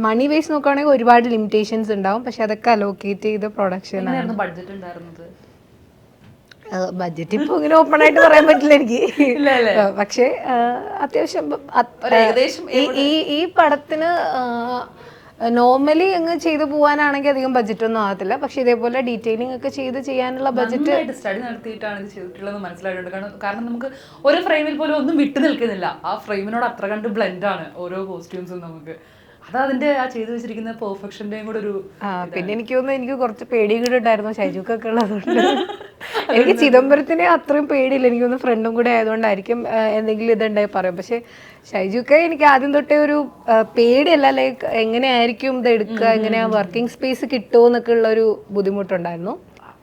മണി വൈസ് നോക്കുകയാണെങ്കിൽ ഒരുപാട് ലിമിറ്റേഷൻസ് ഉണ്ടാവും. പക്ഷെ അതൊക്കെ അലോക്കേറ്റ് ചെയ്ത പ്രൊഡക്ഷനാണ്. ബഡ്ജറ്റ് ഉണ്ടായിരുന്നത്? ബഡ്ജറ്റ് ഇപ്പോൾ ഇങ്ങനെ ഓപ്പൺ ആയിട്ട് പറയാൻ പറ്റില്ല എനിക്ക്. പക്ഷേ അത്യാവശ്യം ഈ പടത്തിന് നോർമലി അങ്ങ് ചെയ്തു പോകാനാണെങ്കിൽ അധികം ബഡ്ജറ്റ് ഒന്നും ആകത്തില്ല. പക്ഷെ ഇതേപോലെ ഡീറ്റെയിലിംഗ് ഒക്കെ ചെയ്യാനുള്ള ബഡ്ജറ്റ് സ്റ്റഡി നടത്തിയിട്ടാണ് ഇത് ചെയ്തിട്ടുള്ളത് മനസ്സിലായിട്ടുണ്ട്. കാരണം നമുക്ക് ഒരു ഫ്രെയിമിൽ പോലും ഒന്നും വിട്ടു നിൽക്കുന്നില്ല. ആ ഫ്രെയിമിനോട് അത്ര കണ്ട് ബ്ലെൻഡ് ആണ് ഓരോ കോസ്റ്റ്യൂംസും. നമുക്ക് അതതിന്റെ ആ ചെയ്തു വെച്ചിരിക്കുന്ന പെർഫെക്ഷന്റെയും കൂടെ ഒരു. പിന്നെ എനിക്ക് തോന്നുന്നു എനിക്ക് കുറച്ച് പേടിയും കൂടെ ഉണ്ടായിരുന്നു ഷൈജുക്കൊക്കെ ഉള്ളതുകൊണ്ട്. എനിക്ക് ചിദംബരത്തിനെ അത്രയും പേടിയില്ല. എനിക്കൊന്ന് ഫ്രണ്ടും കൂടെ ആയതുകൊണ്ടായിരിക്കും എന്തെങ്കിലും ഇതുണ്ടായി പറയും. പക്ഷെ ഷൈജുക്കെ എനിക്ക് ആദ്യം തൊട്ടേ ഒരു പേടിയല്ല, ലൈക്ക് എങ്ങനെയായിരിക്കും ഇത് എടുക്കുക, എങ്ങനെയാ വർക്കിംഗ് സ്പേസ് കിട്ടുമോ എന്നൊക്കെ ഉള്ള ഒരു ബുദ്ധിമുട്ടുണ്ടായിരുന്നു.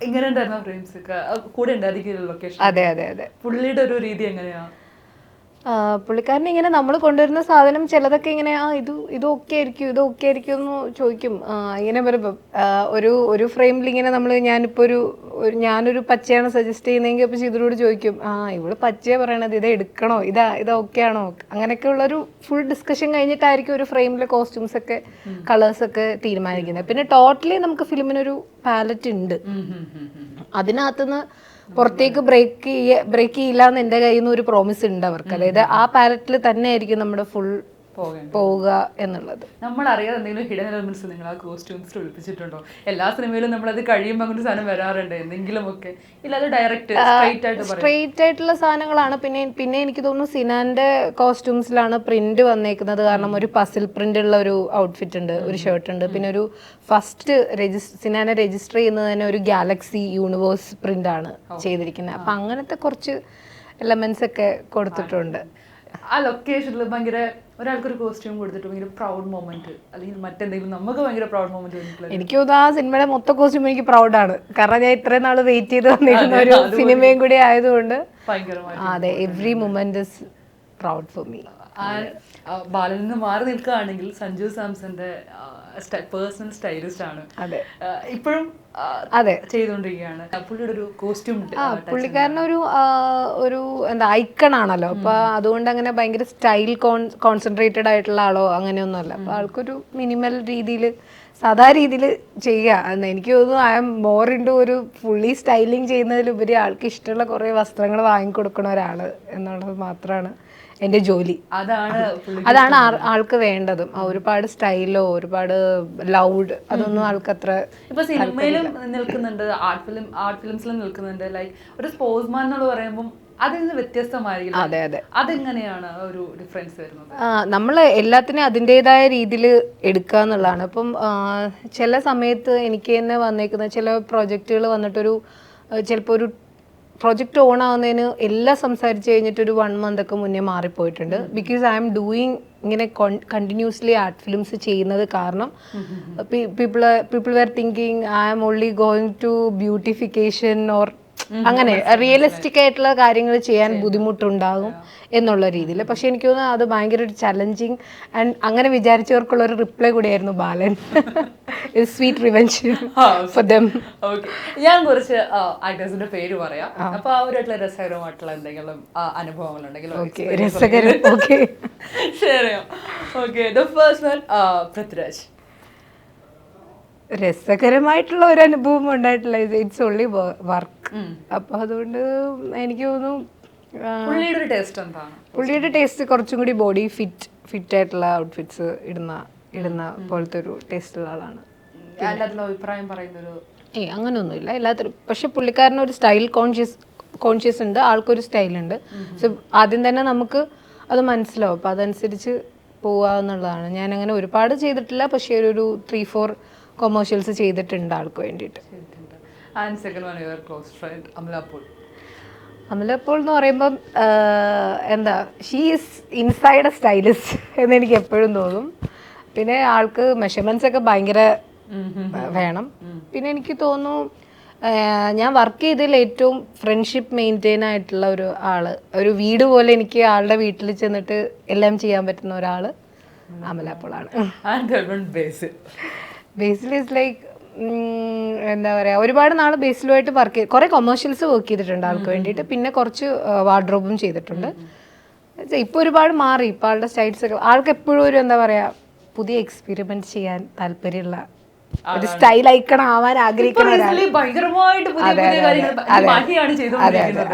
ഇങ്ങനെ ഉണ്ടായിരുന്ന ഫ്രെയിംസ് ഒക്കെ കൂടെ ഉണ്ടായിരിക്കും ലൊക്കേഷൻ. അതെ അതെ അതെ. പുള്ളിയുടെ ഒരു രീതി എങ്ങനെയാ? പുള്ളിക്കാരൻ ഇങ്ങനെ നമ്മൾ കൊണ്ടുവരുന്ന സാധനം ചിലതൊക്കെ ഇങ്ങനെ ഇത് ഓക്കെ ആയിരിക്കും, ഇത് ഓക്കെ ആയിരിക്കും എന്ന് ചോദിക്കും. ഇങ്ങനെ പറയുമ്പോൾ ഒരു ഫ്രെയിമിൽ ഇങ്ങനെ ഞാനിപ്പോൾ ഞാനൊരു പച്ചയാണ് സജസ്റ്റ് ചെയ്യുന്നതെങ്കിൽ അപ്പോൾ ഇതിലൂടെ ചോദിക്കും, ഇവള് പച്ചയാണ് പറയണത്, ഇത് എടുക്കണോ, ഇത് ഓക്കെ ആണോ, അങ്ങനെയൊക്കെ ഉള്ളൊരു ഫുൾ ഡിസ്കഷൻ കഴിഞ്ഞിട്ടായിരിക്കും ഒരു ഫ്രെയിമിലെ കോസ്റ്റ്യൂംസ് ഒക്കെ കളേഴ്സ് ഒക്കെ തീരുമാനിക്കുന്നത്. പിന്നെ ടോട്ടലി നമുക്ക് ഫിലിമിനൊരു പാലറ്റ് ഉണ്ട്. അതിനകത്തുനിന്ന് പുറത്തേക്ക് ബ്രേക്ക് ചെയ്യില്ല എന്ന് എൻ്റെ കയ്യിൽ നിന്ന് ഒരു പ്രോമിസ് ഉണ്ട് അവർക്ക്. അതായത് ആ പാലറ്റിൽ തന്നെ ആയിരിക്കും നമ്മുടെ ഫുൾ പോവുക എന്നുള്ളത്. നമ്മൾ അറിയാതെ എന്തെങ്കിലും ഹിഡൻ എലമെന്റ്സ് നിങ്ങൾ ആ കോസ്റ്റ്യൂംസിൽ ഒളിപ്പിച്ചിട്ടുണ്ടോ? എല്ലാ സിനിമയിലും നമ്മളത് കഴിയുമ്പോൾ അങ്ങനെ സാധനം വരാറുണ്ട് എന്തെങ്കിലും ഒക്കെ. ഇല്ല, അത് ഡയറക്റ്റ് സ്ട്രെയിറ്റ് ആയിട്ടുള്ള സാധനങ്ങളാണ്. പിന്നെ എനിക്ക് തോന്നുന്നു സിനാന്റെ കോസ്റ്റ്യൂംസിലാണ് പ്രിന്റ് വന്നേക്കുന്നത്. കാരണം ഒരു പസിൽ പ്രിന്റ് ഉള്ള ഒരു ഔട്ട്ഫിറ്റ് ഉണ്ട്, ഒരു ഷർട്ട് ഉണ്ട്. പിന്നെ ഒരു ഫസ്റ്റ് സിനാനെ രജിസ്റ്റർ ചെയ്യുന്നത് തന്നെ ഒരു ഗാലക്സി യൂണിവേഴ്സ് പ്രിന്റ് ആണ് ചെയ്തിരിക്കുന്നത്. അപ്പൊ അങ്ങനത്തെ കുറച്ച് എലമെന്റ്സ് ഒക്കെ കൊടുത്തിട്ടുണ്ട്. ആ ലൊക്കേഷനിൽ ഭയങ്കര ഒരാൾക്കൊരു കോസ്റ്റ്യൂം കൊടുത്തിട്ട് ഭയങ്കര പ്രൗഡ് മൊമെന്റ് അല്ലെങ്കിൽ മറ്റെന്തെങ്കിലും നമുക്ക് ഭയങ്കര പ്രൗഡ് മൊമെന്റ് തോന്നിയിട്ടുള്ളത്? എനിക്ക് തോന്നുന്നു ആ സിനിമയുടെ മൊത്തം കോസ്റ്റ്യൂം എനിക്ക് പ്രൗഡാണ്. കാരണം ഞാൻ ഇത്രയും നാൾ വെയിറ്റ് ചെയ്ത് വന്നിരുന്ന ഒരു സിനിമയും കൂടി ആയതുകൊണ്ട് അതെ, every moment is proud for me. ബാലനിൽ നിന്ന് മാറി നിൽക്കുകയാണെങ്കിൽ സഞ്ജു സാംസന്റെ പേഴ്സണൽ സ്റ്റൈലിസ്റ്റ് ആണ്. അതെ, ഇപ്പോഴും അതെ ചെയ്തുകൊണ്ടിരിക്കുകയാണ്. പുള്ളിയുടെ ഒരു കോസ്റ്റ്യൂം പുള്ളിക്കാരൻ ഒരു എന്താ ഐക്കൺ ആണല്ലോ. അപ്പൊ അതുകൊണ്ട് അങ്ങനെ ഭയങ്കര സ്റ്റൈൽ കോൺസെൻട്രേറ്റഡ് ആയിട്ടുള്ള ആളോ അങ്ങനെയൊന്നും അല്ല. അപ്പൊ ആൾക്കൊരു മിനിമൽ രീതിയിൽ സാധാ രീതിയിൽ ചെയ്യുക. എനിക്ക് തോന്നുന്നു I am more into ഒരു ഫുള്ളി സ്റ്റൈലിങ് ചെയ്യുന്നതിലുപരി ആൾക്ക് ഇഷ്ടമുള്ള കുറേ വസ്ത്രങ്ങൾ വാങ്ങിക്കൊടുക്കണ ഒരാള് എന്നുള്ളത് മാത്രമാണ് എൻ്റെ ജോലി. അതാണ് ആൾക്ക് വേണ്ടതും. ഒരുപാട് സ്റ്റൈലോ ഒരുപാട് ലൗഡ് അതൊന്നും ആൾക്ക് അത്ര. ഇപ്പൊ സിനിമയിലും നിൽക്കുന്നുണ്ട്, ആർട്ട് ഫിലിംസിലും നിൽക്കുന്നുണ്ട്. ലൈക്ക് ഒരു സ്പോർട്സ്മാൻ എന്നുള്ള പറയുമ്പോൾ അതിൽ നിന്ന് വ്യത്യസ്തമായിരിക്കും. അതെ അതെ. അതെങ്ങനെയാണ് ഒരു ഡിഫറൻസ് വരുന്നത്? നമ്മൾ എല്ലാത്തിനും അതിൻ്റെതായ രീതിയിൽ എടുക്കുക എന്നുള്ളതാണ്. ഇപ്പം ചില സമയത്ത് എനിക്ക് തന്നെ വന്നേക്കുന്ന ചില പ്രോജക്റ്റുകൾ വന്നിട്ടൊരു ചിലപ്പോൾ ഒരു പ്രോജക്റ്റ് ഓൺ ആവുന്നതിന് എല്ലാം സംസാരിച്ച് കഴിഞ്ഞിട്ട് ഒരു 1 month ഒക്കെ മുന്നേ മാറിപ്പോയിട്ടുണ്ട്. ബിക്കോസ് ഐ എം ഡൂയിങ് ഇങ്ങനെ കണ്ടിന്യൂസ്ലി ആർട്ട് ഫിലിംസ് ചെയ്യുന്നത് കാരണം people were thinking I am only going to beautification or അങ്ങനെ റിയലിസ്റ്റിക് ആയിട്ടുള്ള കാര്യങ്ങൾ ചെയ്യാൻ ബുദ്ധിമുട്ടുണ്ടാകും എന്നുള്ള രീതിയിൽ. പക്ഷെ എനിക്ക് തോന്നുന്നു അത് ഭയങ്കര ഒരു ചലഞ്ചിങ് ആൻഡ് അങ്ങനെ വിചാരിച്ചവർക്കുള്ള ഒരു റിപ്ലൈ കൂടിയായിരുന്നു ബാലൻ. Sweet revenge for them. ഞാൻ കുറച്ച് ആക്ടേഴ്സിന്റെ പേര് പറയാം. അപ്പൊ അവരായിട്ടുള്ള രസകരമായിട്ടുള്ള എന്തെങ്കിലും അനുഭവങ്ങൾ ഉണ്ടെങ്കിൽ രസകരം. ഓക്കെ, ശരിയോ? Okay, the first one Prithviraj. രസകരമായിട്ടുള്ള ഒരു അനുഭവം ഉണ്ടായിട്ടില്ല. It's only work. അപ്പൊ അതുകൊണ്ട് എനിക്ക് തോന്നുന്നു പുള്ളിയുടെ ടേസ്റ്റ് കുറച്ചും കൂടി ബോഡി ഫിറ്റ് ആയിട്ടുള്ള ഔട്ട്ഫിറ്റ്സ് ഇടുന്ന പോലത്തെ ഒരു ടേസ്റ്റ് ഉള്ള ആളാണ്. അഭിപ്രായം പറയുന്നൊരു അങ്ങനെയൊന്നുമില്ല എല്ലാത്തിനും. പക്ഷെ പുള്ളിക്കാരന് ഒരു സ്റ്റൈൽ കോൺഷ്യസ് ഉണ്ട്, ആൾക്കൊരു സ്റ്റൈലുണ്ട്. സോ ആദ്യം തന്നെ നമുക്ക് അത് മനസ്സിലാവും. അപ്പം അതനുസരിച്ച് പോവുക എന്നുള്ളതാണ്. ഞാൻ അങ്ങനെ ഒരുപാട് ചെയ്തിട്ടില്ല, പക്ഷേ ഒരു 3-4 കൊമേഴ്ഷ്യൽസ് ചെയ്തിട്ടുണ്ട് ആൾക്ക് വേണ്ടിയിട്ട്. അമല പോൾ എന്ന് പറയുമ്പം എന്താ, she is inside A stylist എന്ന് എനിക്ക് എപ്പോഴും തോന്നും. പിന്നെ ആൾക്ക് മെഷർമെന്റ്സ് ഒക്കെ ഭയങ്കര വേണം. പിന്നെ എനിക്ക് തോന്നുന്നു ഞാൻ വർക്ക് ചെയ്തതിൽ ഏറ്റവും ഫ്രണ്ട്ഷിപ്പ് മെയിൻറ്റെയിൻ ആയിട്ടുള്ള ഒരു വീട് പോലെ എനിക്ക് ആളുടെ വീട്ടിൽ ചെന്നിട്ട് എല്ലാം ചെയ്യാൻ പറ്റുന്ന ഒരാൾ അമല പോളാണ്. ബേസിൽ ഈസ് ലൈക്ക് എന്താ പറയുക, ഒരുപാട് നാൾ ബേസിലുമായിട്ട് വർക്ക് ചെയ്ത് കുറേ കൊമേഴ്ഷ്യൽസ് വർക്ക് ചെയ്തിട്ടുണ്ട് ആൾക്ക് വേണ്ടിയിട്ട്. പിന്നെ കുറച്ച് വാർഡ്രോബും ചെയ്തിട്ടുണ്ട്. ഇപ്പോൾ ഒരുപാട് മാറി. ഇപ്പോൾ ആളുടെ സ്റ്റൈൽസ് ഒക്കെ ആൾക്ക് എപ്പോഴും ഒരു എന്താ പറയുക, പുതിയ എക്സ്പെരിമെന്റ് ചെയ്യാൻ താല്പര്യമുള്ള ഒരു സ്റ്റൈൽ ഐക്കൺ ആവാൻ ആഗ്രഹിക്കുന്ന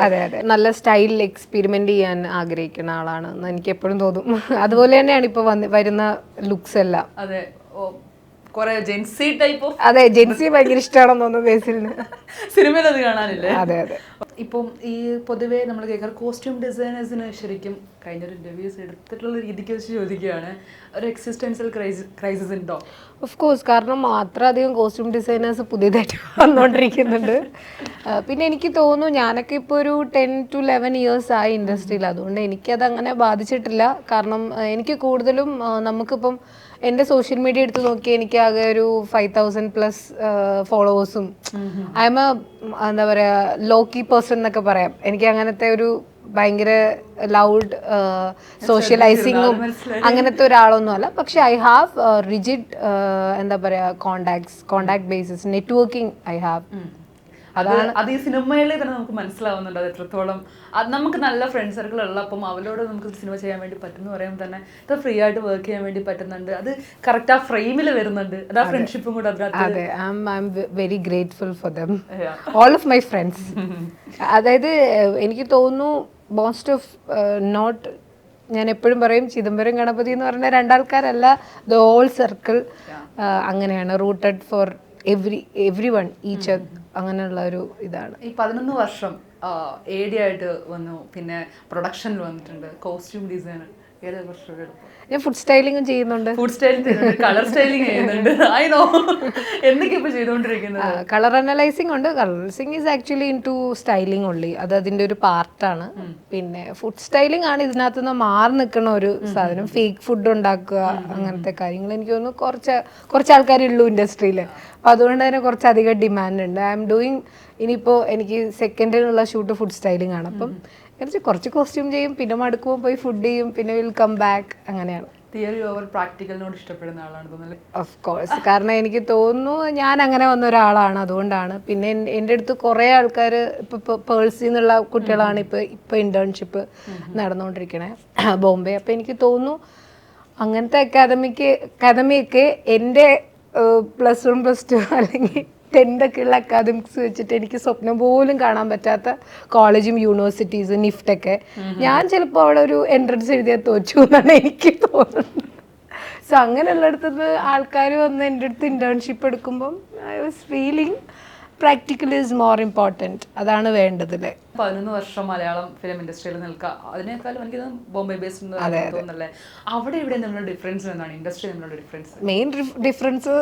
അതെ അതെ നല്ല സ്റ്റൈൽ എക്സ്പെരിമെന്റ് ചെയ്യാൻ ആഗ്രഹിക്കുന്ന ആളാണെന്ന് എനിക്ക് എപ്പോഴും തോന്നും. അതുപോലെ തന്നെയാണ് ഇപ്പൊ വരുന്ന ലുക്സ് എല്ലാം. അതെ, ജെൻസി ഭയങ്കര ഇഷ്ടമാണെന്ന് തോന്നുന്നു ബേസിലിന്. സിനിമയിൽ അത് കാണാനില്ലേ? അതെ അതെ. ഇപ്പം ഈ പൊതുവെ നമ്മൾ കേൾക്കാറ് കോസ്റ്റ്യൂം ഡിസൈനേഴ്സിന് ശരിക്കും കഴിഞ്ഞൊരു ഇൻ്റർവ്യൂസ് എടുത്തിട്ടുള്ള രീതിക്ക് വെച്ച് ചോദിക്കുകയാണ്, ഒരു എക്സിസ്റ്റൻഷ്യൽ ക്രൈസിസ് ഉണ്ടോ? ഓഫ് കോഴ്സ്, കാരണം അത്രയധികം കോസ്റ്റ്യൂം ഡിസൈനേഴ്സ് പുതിയതായിട്ട് വന്നുകൊണ്ടിരിക്കുന്നുണ്ട്. പിന്നെ എനിക്ക് തോന്നുന്നു ഞാനൊക്കെ ഇപ്പോൾ ഒരു 10 to 11 ഇയേഴ്സ് ആയി ഇൻഡസ്ട്രിയിൽ, അതുകൊണ്ട് എനിക്കത് അങ്ങനെ ബാധിച്ചിട്ടില്ല. കാരണം എനിക്ക് കൂടുതലും നമുക്കിപ്പം എൻ്റെ സോഷ്യൽ മീഡിയ എടുത്ത് നോക്കി എനിക്ക് ആകെ ഒരു 5,000+ ഫോളോവേഴ്സും, ഐ എം എന്താ പറയുക ലോക്കി പേഴ്സൺ എന്നൊക്കെ പറയാം. എനിക്ക് അങ്ങനത്തെ ഒരു ഭയങ്കര ലൗഡ് സോഷ്യലൈസിങ്ങും അങ്ങനത്തെ ഒരാളൊന്നും അല്ല. പക്ഷെ ഐ ഹാവ് റിജിഡ് എന്താ പറയുക contact basis, networking I have. അത് ഈ സിനിമയിലെ തന്നെ നമുക്ക് മനസ്സിലാവുന്നുണ്ട് അത് എത്രത്തോളം. നമുക്ക് നല്ല ഫ്രണ്ട് സർക്കിൾ ഉള്ളപ്പം അവരോട് നമുക്ക് സിനിമ ചെയ്യാൻ വേണ്ടി പറ്റുമെന്ന് പറയുമ്പോൾ തന്നെ ഇത് ഫ്രീ ആയിട്ട് വർക്ക് ചെയ്യാൻ വേണ്ടി പറ്റുന്നുണ്ട്. അത് കറക്റ്റ് ആ ഫ്രെയിമിൽ വരുന്നുണ്ട്. അത് ആ ഫ്രണ്ട്ഷിപ്പും കൂടെ അതിനകത്ത്. അതെ, I am very grateful for them, all of my friends. അതായത് എനിക്ക് തോന്നുന്നു മോസ്റ്റ് ഓഫ് നോട്ട്, ഞാൻ എപ്പോഴും പറയും ചിദംബരം ഗണപതി എന്ന് പറഞ്ഞ രണ്ടാൾക്കാരല്ല, ദ ഹോൾ സർക്കിൾ അങ്ങനെയാണ് rooted for every one each അങ്ങനെയുള്ള ഒരു ഇതാണ്. ഈ 11 വർഷം AD ആയിട്ട് വന്നു, പിന്നെ പ്രൊഡക്ഷനിൽ വന്നിട്ടുണ്ട്, കോസ്റ്റ്യൂം ഡിസൈനർ. ഏതൊക്കെ വർഷം? ഞാൻ ഫുഡ് സ്റ്റൈലിംഗും ചെയ്യുന്നുണ്ട്, ഫുഡ് സ്റ്റൈലിംഗ് ചെയ്യുന്നുണ്ട്, കളർ സ്റ്റൈലിംഗ് ചെയ്യുന്നുണ്ട്. ഐ നോ എന്തൊക്കെ ഇപ്പൊ ചെയ്തുകൊണ്ടിരിക്കുന്നത്. കളർ അനലൈസിംഗ് ഉണ്ട്. Colourising is actually into styling only, അത് അതിൻ്റെ ഒരു പാർട്ടാണ്. പിന്നെ ഫുഡ് സ്റ്റൈലിംഗ് ആണ് ഇതിനകത്ത് നിന്ന് മാറി നിൽക്കുന്ന ഒരു സാധനം. ഫേക്ക് ഫുഡ് ഉണ്ടാക്കുക അങ്ങനത്തെ കാര്യങ്ങൾ എനിക്ക് തോന്നുന്നു കുറച്ച് ആൾക്കാരുള്ളൂ ഇൻഡസ്ട്രിയിൽ. അപ്പോൾ അതുകൊണ്ട് തന്നെ കുറച്ചധികം ഡിമാൻഡ് ഉണ്ട്. ഐ എം ഡൂയിങ്, ഇനിയിപ്പോൾ എനിക്ക് സെക്കൻഡിനുള്ള ഷൂട്ട് ഫുഡ് സ്റ്റൈലിംഗ് ആണ്. അപ്പം കുറച്ച് കോസ്റ്റ്യൂം ചെയ്യും, പിന്നെ മടുക്കുമ്പോൾ പോയി ഫുഡ് ചെയ്യും, പിന്നെ വിൽ കം ബാക്ക്, അങ്ങനെയാണ്. തിയറി ഓവർ പ്രാക്ടിക്കലിനോട് ഇഷ്ടപ്പെടുന്ന ആളാണ് തോന്നുന്നത്. ഓഫ് കോഴ്സ്, കാരണം എനിക്ക് തോന്നുന്നു ഞാൻ അങ്ങനെ വന്ന ഒരാളാണ്, അതുകൊണ്ടാണ്. പിന്നെ എൻ്റെ അടുത്ത് കുറേ ആൾക്കാർ ഇപ്പോൾ പേഴ്സിൽ നിന്നുള്ള കുട്ടികളാണ് ഇപ്പോൾ ഇൻറ്റേൺഷിപ്പ് നടന്നുകൊണ്ടിരിക്കണേ ബോംബെ. അപ്പോൾ എനിക്ക് തോന്നുന്നു അങ്ങനത്തെ അക്കാദമിയൊക്കെ എൻ്റെ +1 +2 അല്ലെങ്കിൽ 10th ഒക്കെയുള്ള അക്കാദമിക്സ് വെച്ചിട്ട് എനിക്ക് സ്വപ്നം പോലും കാണാൻ പറ്റാത്ത കോളേജും യൂണിവേഴ്സിറ്റീസും നിഫ്റ്റൊക്കെ, ഞാൻ ചിലപ്പോൾ അവിടെ ഒരു എൻട്രൻസ് എഴുതിയാൽ തോറ്റു എന്നാണ് എനിക്ക് തോന്നുന്നത്. സോ അങ്ങനെയുള്ളിടത്തുനിന്ന് ആൾക്കാർ വന്ന് എൻ്റെ അടുത്ത് ഇൻറ്റേൺഷിപ്പ് എടുക്കുമ്പം I was feeling practical is more important, അതാണ് വേണ്ടതല്ലേ. 11 വർഷം മലയാളം ഫിലിം ഇൻഡസ്ട്രിയിൽ നിൽക്കുക, അതിനേക്കാളും എനിക്ക് ബോംബെ ബേസ്ഡ് തോന്നുന്നല്ലേ. അവിടെ ഇവിടെ നിന്നുള്ള ഡിഫറൻസ് എന്താണ്? ഇൻഡസ്ട്രി നിന്നുള്ള ഡിഫറൻസ്, മെയിൻ ഡിഫറൻസ്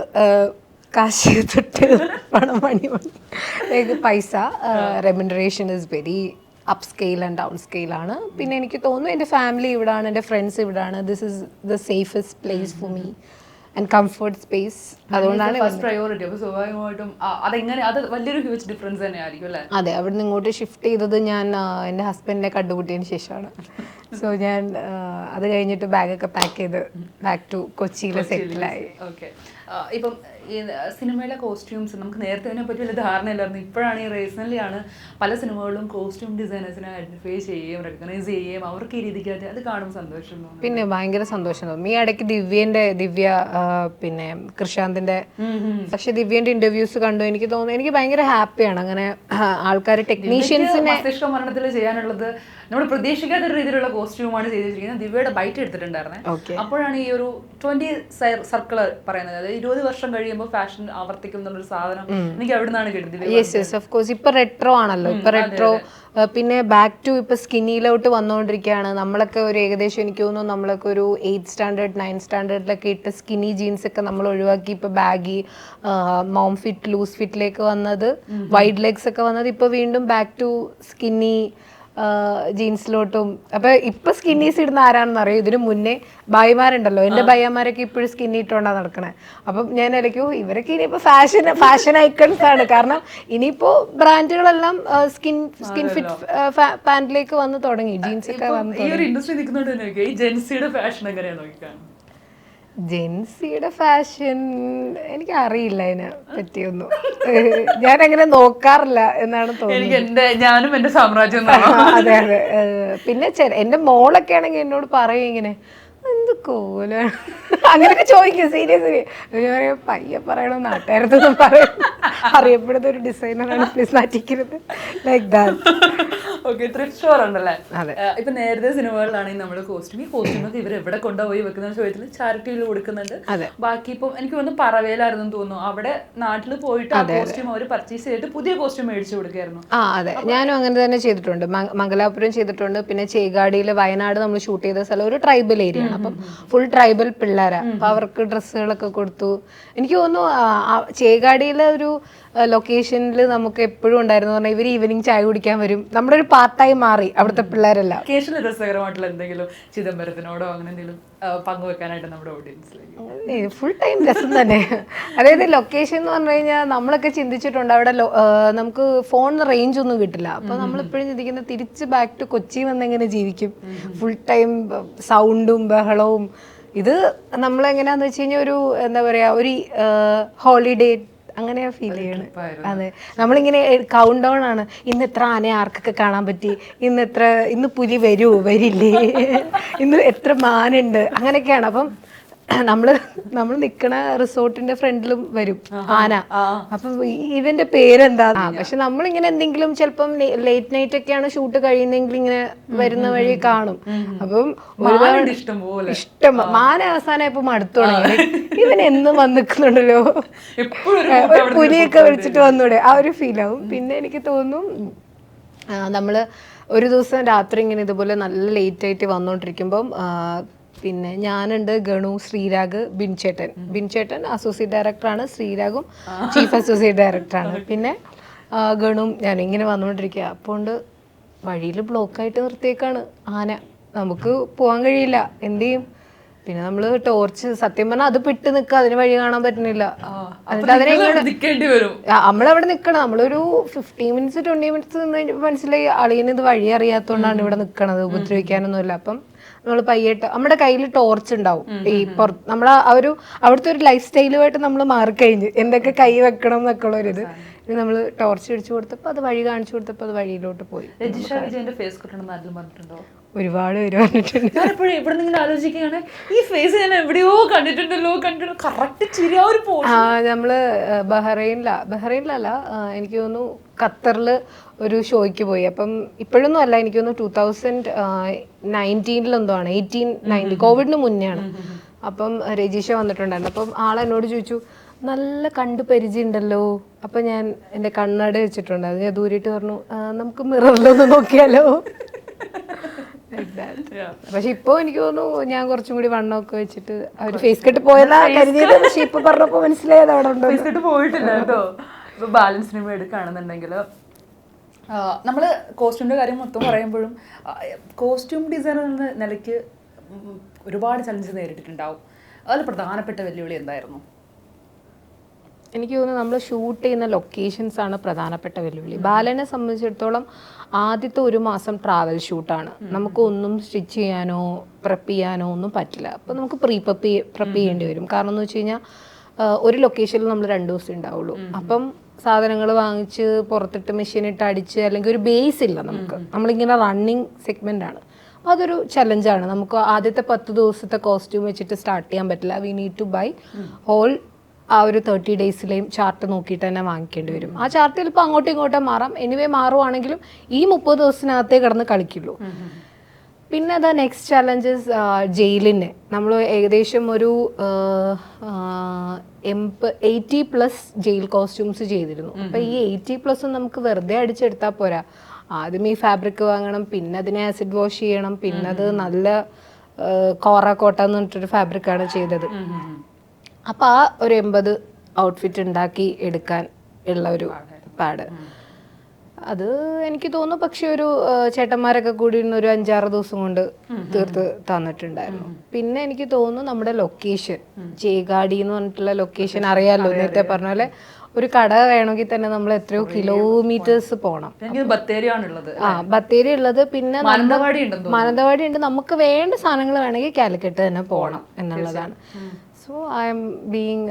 കാശ് തൊട്ട് പണം മണി പൈസ, remuneration is very up scale and down സ്കെയിലാണ്. പിന്നെ എനിക്ക് തോന്നുന്നു എൻ്റെ ഫാമിലി ഇവിടാണ്, എൻ്റെ ഫ്രണ്ട്സ് ഇവിടാണ്. This is the safest place for me and comfort space. അതുകൊണ്ടാണ് ഫസ്റ്റ് പ്രയോറിറ്റി. അപ്പോൾ സ്വാഭാവികമായിട്ടും അതെങ്ങനെ, അത് വലിയൊരു ഹ്യൂജ് ഡിഫറൻസ് തന്നെ ആയിരിക്കും അല്ലേ? അതെ, അവിടെ നിന്ന് ഇങ്ങോട്ട് ഷിഫ്റ്റ് ചെയ്തത് ഞാൻ എൻ്റെ ഹസ്ബൻഡിനെ കണ്ടുമുട്ടിയതിന് ശേഷമാണ്. സോ ഞാൻ അത് കഴിഞ്ഞിട്ട് ബാഗൊക്കെ പാക്ക് ചെയ്ത് ബാക്ക് ടു കൊച്ചിയിൽ സെറ്റിലായി. ഓക്കെ. ഇപ്പം ഈ സിനിമയിലെ കോസ്റ്റ്യൂംസ് നമുക്ക് നേരത്തെ അതിനെ പറ്റി വലിയ ധാരണയില്ലായിരുന്നു. ഇപ്പോഴാണ് ഈ റീസെൻ്റ്ലി ആണ് പല സിനിമകളിലും കോസ്റ്റ്യൂം ഡിസൈനേഴ്സിനെ ഐഡൻറ്റിഫൈ ചെയ്യുകയും റെക്കഗ്നൈസ് ചെയ്യുകയും അവർക്ക് ഈ രീതിക്ക് അത് കാണുമ്പോൾ സന്തോഷം തോന്നും. പിന്നെ ഭയങ്കര സന്തോഷം തോന്നും. ഈ ഇടയ്ക്ക് ദിവ്യ പിന്നെ കൃഷാന്തിൻ്റെ, പക്ഷെ ദിവ്യൻ്റെ ഇന്റർവ്യൂസ് കണ്ടു. എനിക്ക് തോന്നുന്നു എനിക്ക് ഭയങ്കര ഹാപ്പിയാണ് അങ്ങനെ ആൾക്കാർ ടെക്നീഷ്യൻസിനെ. മസ്തിഷ്ക മരണത്തിൽ ചെയ്യാനുള്ളത് നമ്മൾ പ്രതീക്ഷിക്കാത്ത ഒരു രീതിയിലുള്ള കോസ്റ്റ്യൂമാണ് ചെയ്തിരിക്കുന്നത്. ദിവ്യയുടെ ബൈറ്റ് എടുത്തിട്ടുണ്ടായിരുന്നേ. അപ്പോഴാണ് ഈ ഒരു 20 സർക്കിൾ പറയുന്നത്, അതായത് 20 വർഷം കഴിയുമ്പോൾ ഫാഷൻ ആവർത്തിക്കും എന്നുള്ളൊരു സാധനം എനിക്ക് എവിടെ നിന്നാണ് കിട്ടുന്നത്? Yes of course. ഇപ്പൊ റെട്രോ ആണല്ലോ, ഇപ്പൊ റെട്രോ. പിന്നെ ബാക്ക് ടു ഇപ്പൊ സ്കിന്നിയിലോട്ട് വന്നുകൊണ്ടിരിക്കുകയാണ്. നമ്മളൊക്കെ ഒരു ഏകദേശം എനിക്ക് തോന്നുന്നു നമ്മളൊക്കെ ഒരു 8th സ്റ്റാൻഡേർഡ് 9th സ്റ്റാൻഡേർഡിലൊക്കെ ഇട്ട് സ്കിന്നി ജീൻസ് ഒക്കെ നമ്മൾ ഒഴിവാക്കി ഇപ്പൊ ബാഗി, മോം ഫിറ്റ്, ലൂസ് ഫിറ്റിലേക്ക് വന്നത്, വൈഡ് ലെഗ്സ് ഒക്കെ വന്നത്, ഇപ്പൊ വീണ്ടും ബാക്ക് ടു സ്കിന്നി ജീൻസിലോട്ടും. അപ്പൊ ഇപ്പൊ സ്കിന്നീസ് ഇടുന്ന ആരാണെന്ന് അറിയോ? ഇതിന് മുന്നേ ഭായിമാരുണ്ടല്ലോ, എന്റെ ഭായിമാരൊക്കെ ഇപ്പോഴും സ്കിന്നി ഇട്ടോണ്ടാ നടക്കണേ. അപ്പം ഞാൻ ഇടയ്ക്കോ ഇവരൊക്കെ ഇനിയിപ്പോ ഫാഷൻ ഐക്കൺസ് ആണ്. കാരണം ഇനിയിപ്പോ ബ്രാൻഡുകളെല്ലാം സ്കിൻ ഫിറ്റ് പാന്റിലേക്ക് വന്ന് തുടങ്ങി, ജീൻസ് ഒക്കെ വന്ന്. ഈ ഒരു ഇൻഡസ്ട്രി നിൽക്കുന്നോണ്ട് തന്നെ ഈ ജെൻസിയുടെ ഫാഷൻ എങ്ങനെയാണ് നോക്കിക്കാണുന്നത്? ജെൻസിയുടെ ഫാഷൻ എനിക്ക് അറിയില്ല, അതിനെ പറ്റിയൊന്നും ഞാൻ അങ്ങനെ നോക്കാറില്ല എന്നാണ് തോന്നുന്നത്. ഞാനും എന്റെ സാമ്രാജ്യം. അതെ അതെ. പിന്നെ എന്റെ മോളൊക്കെ ആണെങ്കിൽ എന്നോട് പറയും ഇങ്ങനെ എന്ത് കോലാണ് അങ്ങനെയൊക്കെ ചോദിക്കും സീരിയസ്ലി. ഞാൻ പറയും പയ്യെ പറയണം, നാട്ടുകാരത്തൊന്നും പറയും, അറിയപ്പെടുന്ന ഒരു ഡിസൈനറാണ്, പ്ലീസ് നാറ്റിക്കരുത്, like that. Okay, thrift store ഉണ്ടല്ലേ? അതെ. ഇപ്പൊ നേരത്തെ സിനിമകളിലാണെങ്കിൽ നമ്മൾ കോസ്റ്റ്യൂം, ഈ കോസ്റ്റ്യൂമൊക്കെ ഇവർ എവിടെ കൊണ്ടുപോയി വെക്കുന്ന ചോദ്യത്തിൽ ചാരിറ്റിയിൽ കൊടുക്കുന്നുണ്ട്. ബാക്കി ഇപ്പം എനിക്ക് തോന്നുന്നു പറവേലായിരുന്നു തോന്നുന്നു, അവിടെ നാട്ടിൽ പോയിട്ട് ആ കോസ്റ്റ്യൂം അവർ പർച്ചേസ് ചെയ്തിട്ട് പുതിയ കോസ്റ്റ്യൂം മേടിച്ചു കൊടുക്കായിരുന്നു. അതെ, ഞാനും അങ്ങനെ തന്നെ ചെയ്തിട്ടുണ്ട്. മംഗലാപുരം ചെയ്തിട്ടുണ്ട്. പിന്നെ ചേകാടിയിൽ വയനാട് നമ്മൾ ഷൂട്ട് ചെയ്ത സ്ഥലം ഒരു ട്രൈബൽ ഏരിയ ആണ്. അപ്പം ഫുൾ ട്രൈബൽ പിള്ളേരാ. അപ്പൊ അവർക്ക് ഡ്രസ്സുകളൊക്കെ കൊടുത്തു. എനിക്ക് തോന്നുന്നു ചേകാടിയിലെ ഒരു ലൊക്കേഷനിൽ നമുക്ക് എപ്പോഴും ഉണ്ടായിരുന്നു പറഞ്ഞാൽ ഇവർ ഈവനിങ് ചായ കുടിക്കാൻ വരും. നമ്മുടെ ഒരു പാർട്ടായി മാറി അവിടുത്തെ പിള്ളേരെല്ലാം. ലൊക്കേഷനിൽ രസകരമായിട്ടുള്ള എന്തെങ്കിലും ചിദംബരത്തിനോടോ അങ്ങനെ എന്തെങ്കിലും പങ്കുവെക്കാനായിട്ട് നമ്മുടെ ഓഡിയൻസിലേക്ക്? ഫുൾ ടൈം രസം തന്നെ. അതായത് ലൊക്കേഷൻ എന്ന് പറഞ്ഞു കഴിഞ്ഞാൽ നമ്മളൊക്കെ ചിന്തിച്ചിട്ടുണ്ട് അവിടെ നമുക്ക് ഫോണിന് റേഞ്ച് ഒന്നും കിട്ടില്ല. അപ്പൊ നമ്മളിപ്പോഴും ചിന്തിക്കുന്നത് തിരിച്ച് ബാക്ക് ടു കൊച്ചി വന്നെങ്ങനെ ജീവിക്കും. ഫുൾ ടൈം സൗണ്ടും ബഹളവും. ഇത് നമ്മളെങ്ങനെയാന്ന് വെച്ച് കഴിഞ്ഞാൽ ഒരു എന്താ പറയാ, ഒരു ഹോളിഡേ അങ്ങനെയാ ഫീൽ ചെയ്യണേ. അതെ, നമ്മളിങ്ങനെ കൗണ്ട് ഡൗൺ ആണ്. ഇന്ന് എത്ര ആനയെ ആർക്കൊക്കെ കാണാൻ പറ്റി, ഇന്ന് പുലി വരുമോ വരില്ലേ, ഇന്ന് എത്ര മാനുണ്ട്, അങ്ങനെയൊക്കെയാണ്. അപ്പം നമ്മൾ നിക്കണ റിസോർട്ടിന്റെ ഫ്രണ്ടിലും വരും ആന. അപ്പൊ ഇവന്റെ പേരെന്താ? പക്ഷെ നമ്മളിങ്ങനെ എന്തെങ്കിലും ചിലപ്പം ലേറ്റ് നൈറ്റ് ഒക്കെയാണ് ഷൂട്ട് കഴിയുന്നെങ്കിൽ ഇങ്ങനെ വരുന്ന വഴി കാണും. അപ്പം ഒരുപാട് ഇഷ്ടം മാന അവസാനം ഇപ്പൊ മടുത്തു തുടങ്ങി. ഇവൻ എന്നും വന്നിക്കുന്നുണ്ടല്ലോ, ഒരു പുലിയൊക്കെ വിളിച്ചിട്ട് വന്നൂടെ, ആ ഒരു ഫീൽ ആവും. പിന്നെ എനിക്ക് തോന്നുന്നു നമ്മള് ഒരു ദിവസം രാത്രി ഇങ്ങനെ ഇതുപോലെ നല്ല ലേറ്റ് ആയിട്ട് വന്നോണ്ടിരിക്കുമ്പം പിന്നെ ഞാനുണ്ട്, ഗണു, ശ്രീരാഗ്, ബിൻചേട്ടൻ അസോസിയേറ്റ് ഡയറക്ടറാണ്, ശ്രീരാഗും ചീഫ് അസോസിയേറ്റ് ഡയറക്ടറാണ്. പിന്നെ ഗണും ഞാൻ ഇങ്ങനെ വന്നുകൊണ്ടിരിക്കുക. അപ്പോൾ വഴിയിൽ ബ്ലോക്കായിട്ട് നിർത്തിയേക്കാണ് ആന. നമുക്ക് പോകാൻ കഴിയില്ല, എന്ത് ചെയ്യും? പിന്നെ നമ്മള് ടോർച്ച്, സത്യം പറഞ്ഞാൽ അത് പിട്ട് നിൽക്കുക, അതിന് വഴി കാണാൻ പറ്റുന്നില്ല. എന്നിട്ട് അതിനെ നമ്മളവിടെ നിക്കണം. നമ്മളൊരു 15 മിനിറ്റ്സ് 20 മിനിറ്റ്സ് നിന്ന് കഴിഞ്ഞപ്പോൾ മനസ്സിലായി അളിയന് ഇത് വഴി അറിയാത്തോണ്ടാണ് ഇവിടെ നിക്കണത്, ഉപദ്രവിക്കാനൊന്നുമില്ല. അപ്പം നമ്മൾ പയ്യേട്ട് നമ്മുടെ കയ്യിൽ ടോർച്ച് ഉണ്ടാവും. ഈ നമ്മളെ അവിടുത്തെ ഒരു ലൈഫ് സ്റ്റൈലുമായിട്ട് നമ്മൾ മാറിക്കഴിഞ്ഞ് എന്തൊക്കെ കൈ വെക്കണം എന്നൊക്കെ ഉള്ള ഒരു ഇത് നമ്മൾ ടോർച്ച് അടിച്ചു കൊടുത്തപ്പോൾ അത് വഴി കാണിച്ചു കൊടുത്തപ്പോൾ അത് വഴിയിലോട്ട് പോയി. രജിഷ വിജയന്റെ ഫേസ് കട്ട് ആദ്യം പറഞ്ഞിട്ടുണ്ടോ? ഒരുപാട് പേര് പറഞ്ഞിട്ടുണ്ട്. ഞാനിപ്പോഴും ഇവിടെ നിങ്ങൾ ആലോചിക്കുകയാണ്, ഈ ഫേസ് ഞാൻ എവിടെയോ കണ്ടിട്ടുണ്ടല്ലോ, കറക്റ്റ് ചിരി. നമ്മള് ബഹ്റൈനിലല്ല, എനിക്ക് തോന്നുന്നു ഖത്തറിൽ ഒരു ഷോയ്ക്ക് പോയി. അപ്പം ഇപ്പോഴൊന്നും അല്ല, എനിക്ക് തോന്നുന്നു 2019 18-19 കോവിഡിന് മുന്നെയാണ്. അപ്പം രജിഷ വന്നിട്ടുണ്ടായിരുന്നു. അപ്പം ആളെന്നോട് ചോദിച്ചു, നല്ല കണ്ടു പരിചയം ഉണ്ടല്ലോ. അപ്പം ഞാൻ എൻ്റെ കണ്ണട വെച്ചിട്ടുണ്ടായിരുന്നു. ഞാൻ ദൂരിട്ട് പറഞ്ഞു, നമുക്ക് മിററിലൊന്ന് നോക്കിയാലോ. പക്ഷെ ഇപ്പൊ എനിക്ക് തോന്നുന്നു ഞാൻ കുറച്ചും കൂടി വണ്ണമൊക്കെ വെച്ചിട്ട് അവര് ഫേസ് കട്ട് പോയതാ കരുതിയത്. പക്ഷെ ഇപ്പൊ പറഞ്ഞപ്പോ മനസ്സിലായത് അവിടെ ഉണ്ടോ. ഫേസ് കട്ട് പോയിട്ടില്ല കേട്ടോ. ഇപ്പൊ ബാലൻസ് സിനിമ എടുക്കുകയാണെന്നുണ്ടെങ്കിൽ നമ്മള് കോസ്റ്റ്യൂമിന്റെ കാര്യം മൊത്തം പറയുമ്പോഴും കോസ്റ്റ്യൂം ഡിസൈനർ എന്ന നിലയ്ക്ക് ഒരുപാട് ചലഞ്ച് നേരിട്ടിട്ടുണ്ടാവും. അതിൽ പ്രധാനപ്പെട്ട വെല്ലുവിളി എന്തായിരുന്നു? എനിക്ക് തോന്നുന്നു നമ്മൾ ഷൂട്ട് ചെയ്യുന്ന ലൊക്കേഷൻസ് ആണ് പ്രധാനപ്പെട്ട വെല്ലുവിളി. ബാലനെ സംബന്ധിച്ചിടത്തോളം ആദ്യത്തെ 1 മാസം ട്രാവൽ ഷൂട്ടാണ്. നമുക്ക് ഒന്നും സ്റ്റിച്ച് ചെയ്യാനോ പ്രെപ്പ് ചെയ്യാനോ ഒന്നും പറ്റില്ല. അപ്പോൾ നമുക്ക് പ്രെപ്പ് ചെയ്യേണ്ടി വരും. കാരണം എന്ന് വെച്ച് കഴിഞ്ഞാൽ ഒരു ലൊക്കേഷനിൽ നമ്മൾ 2 ദിവസം ഉണ്ടാവുള്ളൂ. അപ്പം സാധനങ്ങൾ വാങ്ങിച്ച് പുറത്തിട്ട് മെഷീനിട്ട് അടിച്ച് അല്ലെങ്കിൽ ഒരു ബേസ് ഇല്ല നമുക്ക്. നമ്മളിങ്ങനെ റണ്ണിങ് സെഗ്മെൻ്റ് ആണ്. അതൊരു ചലഞ്ചാണ്. നമുക്ക് ആദ്യത്തെ 10 ദിവസത്തെ കോസ്റ്റ്യൂം വെച്ചിട്ട് സ്റ്റാർട്ട് ചെയ്യാൻ പറ്റില്ല. We need to buy whole ആ ഒരു 30 ഡേയ്സിലെയും ചാർട്ട് നോക്കിയിട്ട് തന്നെ വാങ്ങിക്കേണ്ടി വരും. ആ ചാർട്ട് ചിലപ്പോൾ അങ്ങോട്ടും ഇങ്ങോട്ടും മാറാം. എനിവേ മാറുവാണെങ്കിലും ഈ 30 ദിവസത്തിനകത്തേ കിടന്ന് കളിക്കുള്ളൂ. പിന്നെ അത് നെക്സ്റ്റ് ചലഞ്ചസ് ജയിലിന് നമ്മൾ ഏകദേശം ഒരു 80+ ജയിൽ കോസ്റ്റ്യൂംസ് ചെയ്തിരുന്നു. അപ്പം ഈ 80+ നമുക്ക് വെറുതെ അടിച്ചെടുത്താൽ പോരാ. ആദ്യം ഈ ഫാബ്രിക് വാങ്ങണം, പിന്നെ അതിനെ ആസിഡ് വാഷ് ചെയ്യണം, പിന്നെ അത് നല്ല കോറ എന്ന് പറഞ്ഞിട്ടൊരു ഫാബ്രിക്കാണ് ചെയ്തത്. അപ്പം ആ ഒരു 80 ഔട്ട്ഫിറ്റ് ഉണ്ടാക്കി എടുക്കാൻ ഉള്ള ഒരു പാട് അത് എനിക്ക് തോന്നുന്നു. പക്ഷെ ഒരു ചേട്ടന്മാരൊക്കെ കൂടി ഒരു 5-6 ദിവസം കൊണ്ട് തീർത്ത് തന്നിട്ടുണ്ടായിരുന്നു. പിന്നെ എനിക്ക് തോന്നുന്നു നമ്മുടെ ലൊക്കേഷൻ ചേകാടി എന്ന് പറഞ്ഞിട്ടുള്ള ലൊക്കേഷൻ അറിയാലോ, നേരത്തെ പറഞ്ഞ പോലെ ഒരു കട വേണമെങ്കിൽ തന്നെ നമ്മൾ എത്രയോ കിലോമീറ്റേഴ്സ് പോകണം. ബത്തേരി ഉള്ളത്, പിന്നെ മാനന്തവാടി ഉണ്ട്. നമുക്ക് വേണ്ട സാധനങ്ങൾ വേണമെങ്കിൽ കാലിക്കറ്റ് തന്നെ പോകണം എന്നുള്ളതാണ്. So I'm being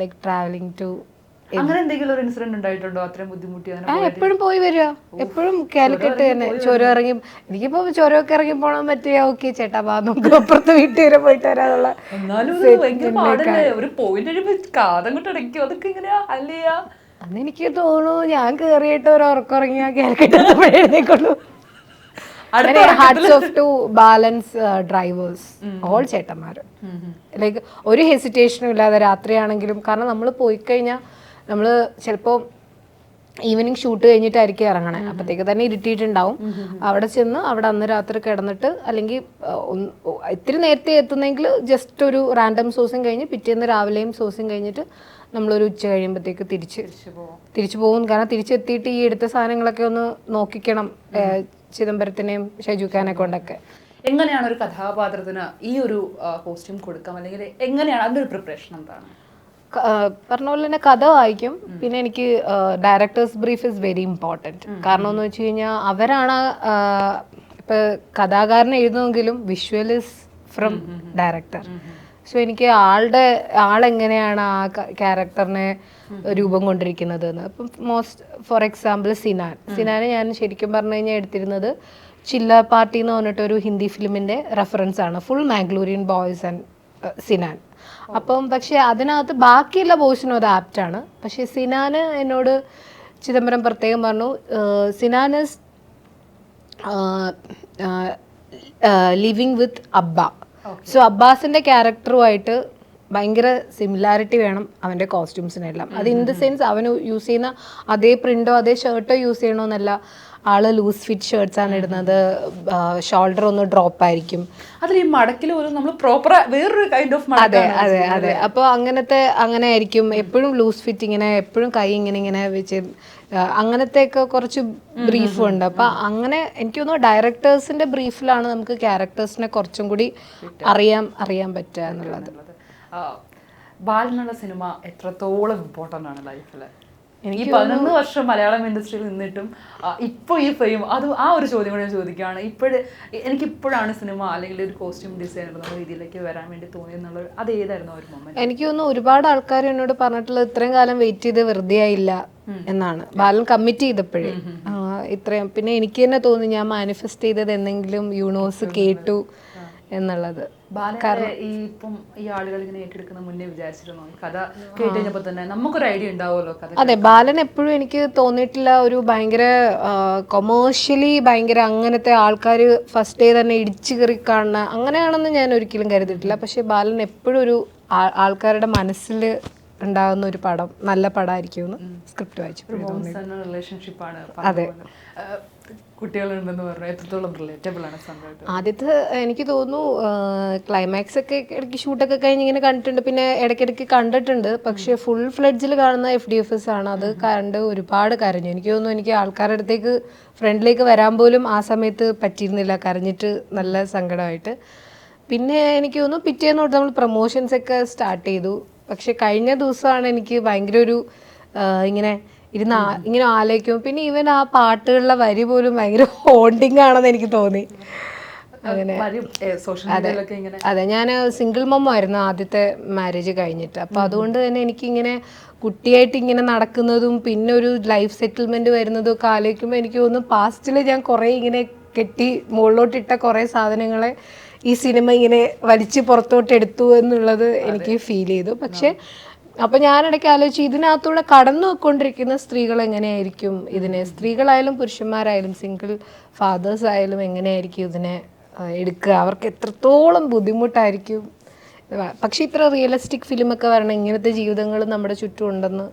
like travelling too. അങ്ങനെ എന്തെങ്കിലും ഒരു ഇൻസിഡന്റ് ഉണ്ടായിട്ടുണ്ടോ അത്രയും ബുദ്ധിമുട്ടി? എപ്പോഴും പോയി വരിക, എപ്പോഴും കാലിക്കറ്റ് തന്നെ. ചുരം ഇറങ്ങി, എനിക്കിപ്പോ ചുരമൊക്കെ ഇറങ്ങി പോകണം പറ്റിയ ഓക്കെ ചേട്ടാ ബാ നമുക്ക് അപ്പുറത്ത് വീട്ടിൽ വരെ പോയിട്ട് വരാനുള്ള. അന്ന് എനിക്ക് തോന്നുന്നു ഞാൻ കേറിയിട്ട് ഒരു ഉറക്കുറങ്ങിയാ കാലിക്കറ്റ് എഴുന്നേക്കുള്ളൂ. Hats off to Balan's drivers all ചേട്ടന്മാർ. ലൈക്ക് ഒരു ഹെസിറ്റേഷനും ഇല്ലാതെ രാത്രിയാണെങ്കിലും, കാരണം നമ്മൾ പോയി കഴിഞ്ഞാൽ നമ്മൾ ചിലപ്പോൾ ഈവനിങ് ഷൂട്ട് കഴിഞ്ഞിട്ടായിരിക്കും ഇറങ്ങണേ, അപ്പോഴത്തേക്ക് തന്നെ ഇരുട്ടിയിട്ടുണ്ടാവും. അവിടെ ചെന്ന് അവിടെ അന്ന് രാത്രി കിടന്നിട്ട്, അല്ലെങ്കിൽ ഇത്തിരി നേരത്തെ എത്തുന്നെങ്കിൽ ജസ്റ്റ് ഒരു റാൻഡം സോഴ്സിങ് കഴിഞ്ഞ് പിറ്റേന്ന് രാവിലെയും സോഴ്സിങ് കഴിഞ്ഞിട്ട് നമ്മളൊരു ഉച്ച കഴിയുമ്പോഴത്തേക്ക് തിരിച്ചു പോകും. കാരണം തിരിച്ചെത്തിയിട്ട് ഈ എടുത്ത സാധനങ്ങളൊക്കെ ഒന്ന് നോക്കിക്കണം, ചിദംബരത്തിനെയും ഷൈജു ഖാനെ കൊണ്ടൊക്കെ. എങ്ങനെയാണ് ഒരു കഥാപാത്രത്തിന് ഈ ഒരു കോസ്റ്റ്യൂം കൊടുക്കാം, അല്ലെങ്കിൽ എങ്ങനെയാണ് അതിൻ്റെ ഒരു പ്രിപ്പറേഷൻ എന്താണ്? പറഞ്ഞ പോലെ തന്നെ കഥ വായിക്കും. പിന്നെ എനിക്ക് directors brief is very important. കാരണം എന്ന് വെച്ച് കഴിഞ്ഞാൽ അവരാണ് ഇപ്പൊ കഥാകാരൻ എഴുതുമെങ്കിലും visual is from director. So എനിക്ക് ആളെങ്ങനെയാണ് ആ ക്യാരക്ടറിനെ രൂപം കൊണ്ടിരിക്കുന്നത് എന്ന്. ഇപ്പം ഫോർ എക്സാമ്പിൾ സിനാനെ ഞാൻ ശരിക്കും പറഞ്ഞു കഴിഞ്ഞാൽ എടുത്തിരുന്നത് ചില്ല പാർട്ടി എന്ന് പറഞ്ഞിട്ടൊരു ഹിന്ദി ഫിലിമിന്റെ റെഫറൻസ് ആണ്. Full Mangalorean boys and Sinan. അപ്പം പക്ഷെ അതിനകത്ത് ബാക്കിയുള്ള പോർഷനും അത് ആപ്റ്റാണ്. പക്ഷെ സിനാന് എന്നോട് ചിദംബരം പ്രത്യേകം പറഞ്ഞു, സിനാൻ ഇസ് ലിവിങ് വിത്ത് അബ്ബ. സോ അബ്ബാസിന്റെ ക്യാരക്ടറുമായിട്ട് ഭയങ്കര സിമിലാരിറ്റി വേണം അവൻ്റെ കോസ്റ്റ്യൂംസിനെല്ലാം. അത് ഇൻ ദ സെൻസ് അവന് യൂസ് ചെയ്യുന്ന അതേ പ്രിന്റോ അതേ ഷർട്ടോ യൂസ് ചെയ്യണമെന്നല്ല. ആള് ലൂസ് ഫിറ്റ് ഷർട്ട്സ് ആണ് ഇടുന്നത്, ഷോൾഡർ ഒന്ന് ഡ്രോപ്പ് ആയിരിക്കും. അതിൽ ഈ മടക്കിൽ പോലും നമ്മൾ പ്രോപ്പർ വേറൊരു കൈൻഡ് ഓഫ് അതെ. അപ്പോൾ അങ്ങനെ ആയിരിക്കും. എപ്പോഴും ലൂസ് ഫിറ്റ്, ഇങ്ങനെ എപ്പോഴും കൈ ഇങ്ങനെ വെച്ച് അങ്ങനത്തെ ഒക്കെ കുറച്ച് ബ്രീഫും ഉണ്ട്. അപ്പൊ അങ്ങനെ എനിക്ക് തോന്നുന്നു ഡയറക്ടേഴ്സിന്റെ ബ്രീഫിലാണ് നമുക്ക് ക്യാരക്ടേഴ്സിനെ കുറച്ചും കൂടി അറിയാൻ പറ്റുക എന്നുള്ളത്. ബാലനുള്ള സിനിമ എത്രത്തോളം ഇമ്പോർട്ടൻ്റ് ആണ് ലൈഫിൽ? ഈ 11 വർഷം മലയാളം ഇൻഡസ്ട്രിയിൽ നിന്നിട്ടും ഇപ്പോൾ ഈ ഫെയിം, അത് ആ ഒരു ചോദ്യം കൂടെ ഞാൻ ചോദിക്കുകയാണ്. എനിക്കിപ്പോഴാണ് സിനിമ അല്ലെങ്കിൽ ഒരു കോസ്റ്റ്യൂം ഡിസൈനർ എന്നുള്ള രീതിയിലേക്ക് വരാൻ വേണ്ടി തോന്നിയെന്നുള്ളത്, അത് ഏതായിരുന്നു ഒരു മൊമെന്റ്? എനിക്ക് തോന്നുന്നു ഒരുപാട് ആൾക്കാർ എന്നോട് പറഞ്ഞിട്ടുള്ളത് ഇത്രയും കാലം വെയിറ്റ് ചെയ്ത് വെറുതെ ആയില്ല എന്നാണ്. ബാലൻ കമ്മിറ്റ് ചെയ്തപ്പോഴേ ഇത്രയും. പിന്നെ എനിക്ക് തന്നെ തോന്നി ഞാൻ മാനിഫെസ്റ്റ് ചെയ്തത് എന്തെങ്കിലും യൂണിവേഴ്സ് കേട്ടു എന്നുള്ളത്. ഈ ആളുകൾ ഇങ്ങനെ ഏറ്റെടുക്കുന്ന മുന്നേ വിചാരിച്ചിരുന്നു കഥ കേട്ട് കഴിഞ്ഞപ്പോൾ തന്നെ നമുക്കൊരു ഐഡിയ ഉണ്ടാവുമല്ലോ കഥ? അതെ, ബാലൻ എപ്പോഴും എനിക്ക് തോന്നിയിട്ടില്ല ഒരു ഭയങ്കര കൊമേഴ്ഷ്യലി ഭയങ്കര അങ്ങനത്തെ ആൾക്കാർ ഫസ്റ്റ് ഡേ തന്നെ ഇടിച്ചു കയറി കാണുന്ന അങ്ങനെയാണെന്ന് ഞാൻ ഒരിക്കലും കരുതിയിട്ടില്ല. പക്ഷെ ബാലൻ എപ്പോഴും ഒരു ആൾക്കാരുടെ മനസ്സിൽ ഉണ്ടാകുന്ന ഒരു പടം, നല്ല പടമായിരിക്കും എന്ന് സ്ക്രിപ്റ്റ് വായിച്ചു. റിലേഷൻഷിപ്പാണ്. അതെ, കുട്ടികളുണ്ടെന്ന് പറഞ്ഞാൽ എത്രത്തോളം റിലേറ്റബിൾ ആണ് സംഭവം? ആദ്യത്തെ എനിക്ക് തോന്നുന്നു ക്ലൈമാക്സ് ഒക്കെ ഇടയ്ക്ക് ഷൂട്ടൊക്കെ കഴിഞ്ഞ് ഇങ്ങനെ കണ്ടിട്ടുണ്ട്, പിന്നെ ഇടയ്ക്കിടയ്ക്ക് കണ്ടിട്ടുണ്ട്. പക്ഷെ ഫുൾ ഫ്ലെഡ്ജിൽ കാണുന്ന FDFS ആണ്. അത് കണ്ട് ഒരുപാട് കരഞ്ഞു. എനിക്ക് തോന്നുന്നു എനിക്ക് ആൾക്കാരുടെ അടുത്തേക്ക് ഫ്രണ്ടിലേക്ക് വരാൻ പോലും ആ സമയത്ത് പറ്റിയിരുന്നില്ല, കരഞ്ഞിട്ട് നല്ല സങ്കടമായിട്ട്. പിന്നെ എനിക്ക് തോന്നുന്നു പിറ്റേന്ന് തൊട്ട് നമ്മൾ പ്രൊമോഷൻസ് ഒക്കെ സ്റ്റാർട്ട് ചെയ്തു. പക്ഷെ കഴിഞ്ഞ ദിവസമാണ് എനിക്ക് ഭയങ്കര ഒരു ഇങ്ങനെ ആലോചിക്കും. പിന്നെ ഈവൻ ആ പാട്ടുകളിലെ വരി പോലും ഭയങ്കര ഹോണ്ടിങ് ആണെന്ന് എനിക്ക് തോന്നി. അങ്ങനെ അതെ, ഞാൻ സിംഗിൾ മൊമ്മ ആയിരുന്നു ആദ്യത്തെ മാരേജ് കഴിഞ്ഞിട്ട്. അപ്പൊ അതുകൊണ്ട് തന്നെ എനിക്കിങ്ങനെ കുട്ടിയായിട്ട് ഇങ്ങനെ നടക്കുന്നതും പിന്നെ ഒരു ലൈഫ് സെറ്റിൽമെന്റ് വരുന്നതും ഒക്കെ ആലോചിക്കുമ്പോൾ എനിക്ക് തോന്നുന്നു പാസ്റ്റിൽ ഞാൻ കുറേ ഇങ്ങനെ കെട്ടി മുകളിലോട്ടിട്ട കുറേ സാധനങ്ങളെ ഈ സിനിമ ഇങ്ങനെ വലിച്ച് പുറത്തോട്ട് എടുത്തു എന്നുള്ളത് എനിക്ക് ഫീൽ ചെയ്തു. പക്ഷെ അപ്പൊ ഞാനിടയ്ക്ക് ആലോചിച്ചു ഇതിനകത്തൂടെ കടന്നു പോയിക്കൊണ്ടിരിക്കുന്ന സ്ത്രീകൾ എങ്ങനെയായിരിക്കും ഇതിനെ, സ്ത്രീകളായാലും പുരുഷന്മാരായാലും സിംഗിൾ ഫാദേഴ്സ് ആയാലും എങ്ങനെയായിരിക്കും ഇതിനെ എടുക്കുക, അവർക്ക് എത്രത്തോളം ബുദ്ധിമുട്ടായിരിക്കും. പക്ഷെ ഇത്ര റിയലിസ്റ്റിക് ഫിലിമൊക്കെ വരണം, ഇങ്ങനത്തെ ജീവിതങ്ങൾ നമ്മുടെ ചുറ്റും ഉണ്ടെന്ന്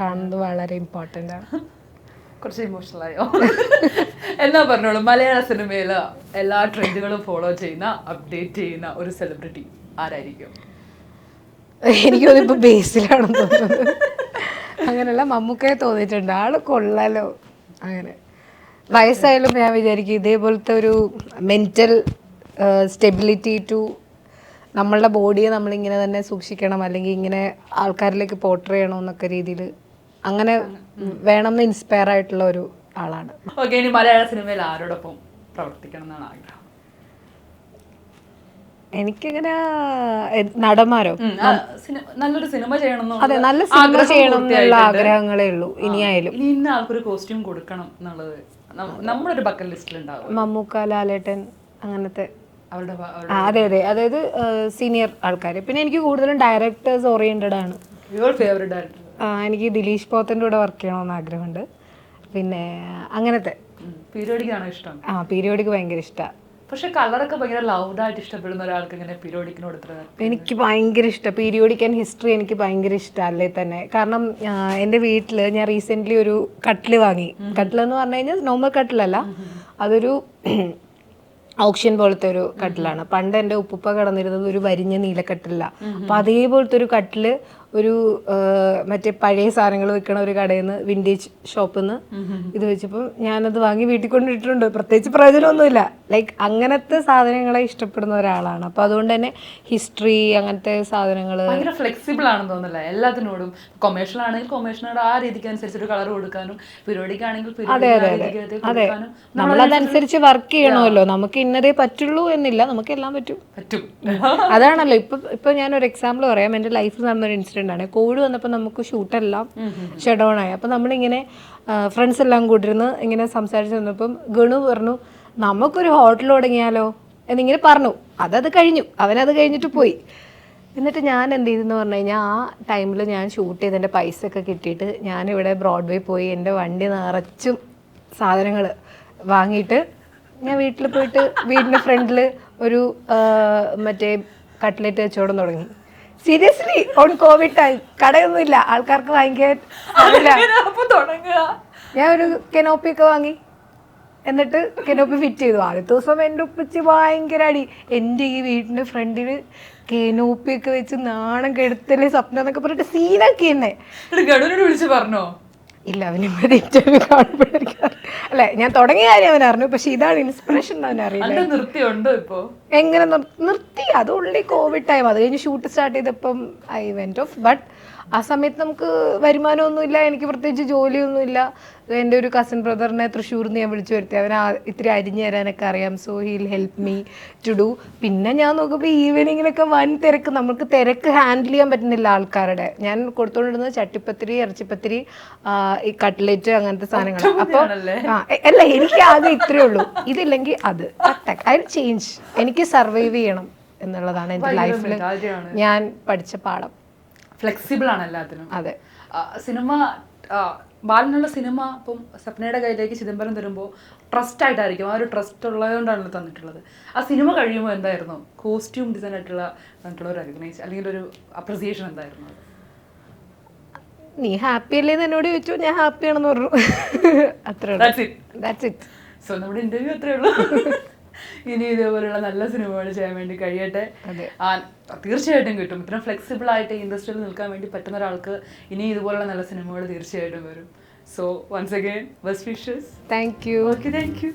കാണുന്നത് വളരെ ഇമ്പോർട്ടൻ്റ് ആണ്. കുറച്ച് ഇമോഷണലായോ? എന്നാ പറഞ്ഞോളൂ, മലയാള സിനിമയിൽ എല്ലാ ട്രെൻഡുകളും ഫോളോ ചെയ്യുന്ന, അപ്ഡേറ്റ് ചെയ്യുന്ന ഒരു സെലിബ്രിറ്റി ആരായിരിക്കും? എനിക്ക് തോന്നിപ്പോ ബേസിലാണെന്ന് തോന്നുന്നത്. അങ്ങനെയല്ല, മമ്മൂക്കയെ തോന്നിയിട്ടുണ്ട്, ആള് കൊള്ളാലോ. അങ്ങനെ വയസ്സായാലും ഞാൻ വിചാരിക്കും ഇതേപോലത്തെ ഒരു മെന്റൽ സ്റ്റെബിലിറ്റി ടു നമ്മളുടെ ബോഡിയെ നമ്മളിങ്ങനെ തന്നെ സൂക്ഷിക്കണം, അല്ലെങ്കിൽ ഇങ്ങനെ ആൾക്കാരിലേക്ക് പോർട്രേ ചെയ്യണം എന്നൊക്കെ രീതിയിൽ അങ്ങനെ വേണമെന്ന് ഇൻസ്പയർ ആയിട്ടുള്ള ഒരു ആളാണ്. ഓക്കെ, ഇനി മലയാള സിനിമയിൽ ആരോടൊപ്പം പ്രവർത്തിക്കണം എന്നാണ് ആഗ്രഹം? എനിക്കിങ്ങനെ നടന്മാരോ നല്ലൊരു സിനിമ ചെയ്യണം, അതെ, നല്ല സിനിമ ചെയ്യണം എന്നുള്ള ആഗ്രഹങ്ങളേ ഉള്ളൂ. ഇനിയായാലും ഇന്ന ആൾക്കൊരു കോസ്റ്റ്യൂം കൊടുക്കണം എന്നുള്ളത് നമ്മളൊരു ബക്കറ്റ് ലിസ്റ്റിൽ ഉണ്ടാവും. മമ്മൂക്ക, ലാലേട്ടൻ, അങ്ങനത്തെ അതെ അതെ, അതായത് സീനിയർ ആൾക്കാർ. പിന്നെ എനിക്ക് കൂടുതലും ഡയറക്ടേഴ്സ് ഓറിയന്റഡ് ആണ്. Favourite director? എനിക്ക് ദിലീഷ് പോത്തൻ്റെ കൂടെ വർക്ക് ചെയ്യണമെന്ന് ആഗ്രഹമുണ്ട്. പിന്നെ അങ്ങനത്തെ പീരിയോഡിക് ആണോ ഇഷ്ടം? ആ പീരിയോഡിക് ഭയങ്കര ഇഷ്ടമാണ്. പക്ഷെ കളറൊക്കെ ഭയങ്കര ലൗഡായിട്ട് ഇഷ്ടപ്പെടുന്ന ഒരാൾക്ക് ഇങ്ങനെ പീരിയോഡിക്കിനോട് ഇത്ര എനിക്ക് ഭയങ്കര ഇഷ്ടം പീരിയോഡിക് ആൻഡ് ഹിസ്റ്ററി. എനിക്ക് ഭയങ്കര ഇഷ്ടമല്ലേ തന്നെ. കാരണം എൻ്റെ വീട്ടിൽ ഞാൻ റീസെൻ്റ്ലി ഒരു കട്ടിൽ വാങ്ങി. കട്ടിലെന്ന് പറഞ്ഞു കഴിഞ്ഞാൽ നോർമൽ കട്ടിലല്ല, അതൊരു ഓപ്ഷൻ പോലത്തെ ഒരു കട്ടിലാണ്. പണ്ട് എൻ്റെ ഉപ്പുപ്പ കിടന്നിരുന്നത് ഒരു വരിഞ്ഞ നീലക്കട്ടില. അപ്പം അതേപോലത്തെ ഒരു കട്ടില് ഒരു മറ്റേ പഴയ സാധനങ്ങൾ വെക്കണ ഒരു കടയിൽ നിന്ന്, വിൻറ്റേജ് ഷോപ്പിൽ നിന്ന് ഇത് വെച്ചപ്പം ഞാനത് വാങ്ങി വീട്ടിൽ കൊണ്ടിട്ടുണ്ട്. പ്രത്യേകിച്ച് പ്രയോജനമൊന്നുമില്ല. ലൈക്ക് അങ്ങനത്തെ സാധനങ്ങളെ ഇഷ്ടപ്പെടുന്ന ഒരാളാണ്. അപ്പം അതുകൊണ്ട് തന്നെ ഹിസ്റ്ററി അങ്ങനത്തെ സാധനങ്ങൾ ഭയങ്കര ഫ്ലെക്സിബിൾ ആണെന്ന് തോന്നുന്നില്ല എല്ലാത്തിനോടും. കൊമേഴ്ഷ്യൽ ആണെങ്കിൽ കൊമേഴ്ഷ്യനോട് ആ രീതിക്ക് അനുസരിച്ചൊരു കളർ കൊടുക്കാനും, പീരിയോഡിക് ആണെങ്കിൽ അതെ നമ്മളതനുസരിച്ച് വർക്ക് ചെയ്യണമല്ലോ. നമുക്ക് ഇന്നതേ പറ്റുള്ളൂ എന്നില്ല, നമുക്ക് എല്ലാം പറ്റും. അതാണല്ലോ ഇപ്പൊ ഞാനൊരു എക്സാമ്പിൾ പറയാം. എൻ്റെ ലൈഫിൽ നടന്നൊരു ഇൻസിഡന്റ് ആണ്. കോവിഡ് വന്നപ്പോൾ നമുക്ക് ഷൂട്ടെല്ലാം ഷട്ട് ഡൗൺ ആയി. അപ്പം നമ്മളിങ്ങനെ ഫ്രണ്ട്സ് എല്ലാം കൂട്ടിരുന്ന് ഇങ്ങനെ സംസാരിച്ച് വന്നപ്പം ഗണു പറഞ്ഞു നമുക്കൊരു ഹോട്ടൽ തുടങ്ങിയാലോ എന്നിങ്ങനെ പറഞ്ഞു. അത് കഴിഞ്ഞു, അവനത് കഴിഞ്ഞിട്ട് പോയി. എന്നിട്ട് ഞാൻ എന്ത് ചെയ്തെന്ന് പറഞ്ഞു കഴിഞ്ഞാൽ ആ ടൈമിൽ ഞാൻ ഷൂട്ട് ചെയ്തതിൻ്റെ പൈസ ഒക്കെ കിട്ടിയിട്ട് ഞാനിവിടെ ബ്രോഡ്വേ പോയി എൻ്റെ വണ്ടി നിറച്ചും സാധനങ്ങൾ വാങ്ങിയിട്ട് ഞാൻ വീട്ടിൽ പോയിട്ട് വീടിൻ്റെ ഫ്രണ്ടിൽ ഒരു മറ്റേ കട്ട്ലറ്റ് കച്ചവടം തുടങ്ങി. Seriously on covid time. കടയൊന്നുമില്ല, ആൾക്കാർക്ക് വാങ്ങിക്കാൻ. ഞാൻ ഒരു കെനോപ്പി ഒക്കെ വാങ്ങി, എന്നിട്ട് കെനോപ്പി ഫിറ്റ് ചെയ്തു. ആദ്യത്തെ ദിവസം എൻ്റെ ഉപ്പച്ചി ഭയങ്കര അടി. എൻ്റെ ഈ വീടിൻ്റെ ഫ്രണ്ടിൽ കെനോപ്പി ഒക്കെ വെച്ച് നാണം കെടുത്തല്ലേ സ്വപ്നം എന്നൊക്കെ പറഞ്ഞിട്ട് സീനാക്കി എന്നെ. വിളിച്ച് പറഞ്ഞോ? ഇല്ല, അവന് ഇന്റർവ്യൂ കാണുമ്പോഴായിരിക്കും. അല്ലെ, ഞാൻ തുടങ്ങിയ കാര്യം അവൻ അറിഞ്ഞു, പക്ഷെ ഇതാണ് ഇൻസ്പിറേഷൻ അവനറിയില്ല. നിർത്തിയുണ്ടോ ഇപ്പോ? എങ്ങനെ നിർത്തി? അത് ഉള്ളി കോവിഡ് ടൈം. അത് കഴിഞ്ഞ് ഷൂട്ട് സ്റ്റാർട്ട് ചെയ്തപ്പം ഐ വെന്റ് ഓഫ്. ബട്ട് ആ സമയത്ത് നമുക്ക് വരുമാനമൊന്നുമില്ല, എനിക്ക് പ്രത്യേകിച്ച് ജോലിയൊന്നുമില്ല. എൻ്റെ ഒരു കസിൻ ബ്രദറിനെ തൃശ്ശൂരിൽ നിന്ന് ഞാൻ വിളിച്ചു വരുത്തി. അവന് ഇത്തിരി അരിഞ്ഞു തരാനൊക്കെ അറിയാം. So he'll help me to do. പിന്നെ ഞാൻ നോക്കുമ്പോൾ ഈവനിങ്ങിലൊക്കെ വൻ തിരക്ക്. നമുക്ക് തിരക്ക് ഹാൻഡിൽ ചെയ്യാൻ പറ്റുന്നില്ല ആൾക്കാരുടെ. ഞാൻ കൊടുത്തോണ്ടിരുന്നത് ചട്ടിപ്പത്തിരി, ഇറച്ചിപ്പത്തിരി, ഈ കട്ട്ലേറ്റ്, അങ്ങനത്തെ സാധനങ്ങൾ. അപ്പോൾ അല്ല, എനിക്ക് ആകെ ഇത്രയേ ഉള്ളൂ. ഇതില്ലെങ്കിൽ അത് ഐ ചേഞ്ച്. എനിക്ക് സർവൈവ് ചെയ്യണം എന്നുള്ളതാണ് എൻ്റെ ലൈഫിൽ ഞാൻ പഠിച്ച പാഠം. ഫ്ലെക്സിബിൾ ആണ് എല്ലാത്തിനും. അതെ. സിനിമ ബാലനുള്ള സിനിമ ഇപ്പം സ്വപ്നയുടെ കയ്യിലേക്ക് ചിദംബരം തരുമ്പോൾ ട്രസ്റ്റ് ആയിട്ടായിരിക്കും. ആ ഒരു ട്രസ്റ്റ് ഉള്ളതുകൊണ്ടാണല്ലോ തന്നിട്ടുള്ളത്. ആ സിനിമ കഴിയുമ്പോൾ എന്തായിരുന്നു കോസ്റ്റ്യൂം ഡിസൈൻ ആയിട്ടുള്ള ഒരു റെക്കഗ്നൈസ് അല്ലെങ്കിൽ ഒരു അപ്രിസിയേഷൻ എന്തായിരുന്നു? നീ ഹാപ്പി അല്ലേന്ന് എന്നോട് ചോദിച്ചു, ഞാൻ ഹാപ്പി ആണെന്ന് പറഞ്ഞു. അത്രേ. സോ നമ്മുടെ ഇന്റർവ്യൂ അത്രേ ഉള്ളൂ. ഇനി ഇതേപോലെയുള്ള നല്ല സിനിമകൾ ചെയ്യാൻ വേണ്ടി കഴിയട്ടെ. തീർച്ചയായിട്ടും കിട്ടും. ഇത്രയും ഫ്ലെക്സിബിൾ ആയിട്ട് ഇൻഡസ്ട്രിയിൽ നിൽക്കാൻ വേണ്ടി പറ്റുന്ന ഒരാൾക്ക് ഇനി ഇതുപോലുള്ള നല്ല സിനിമകൾ തീർച്ചയായിട്ടും വരും. So once again best wishes. Thank you. Okay, thank U.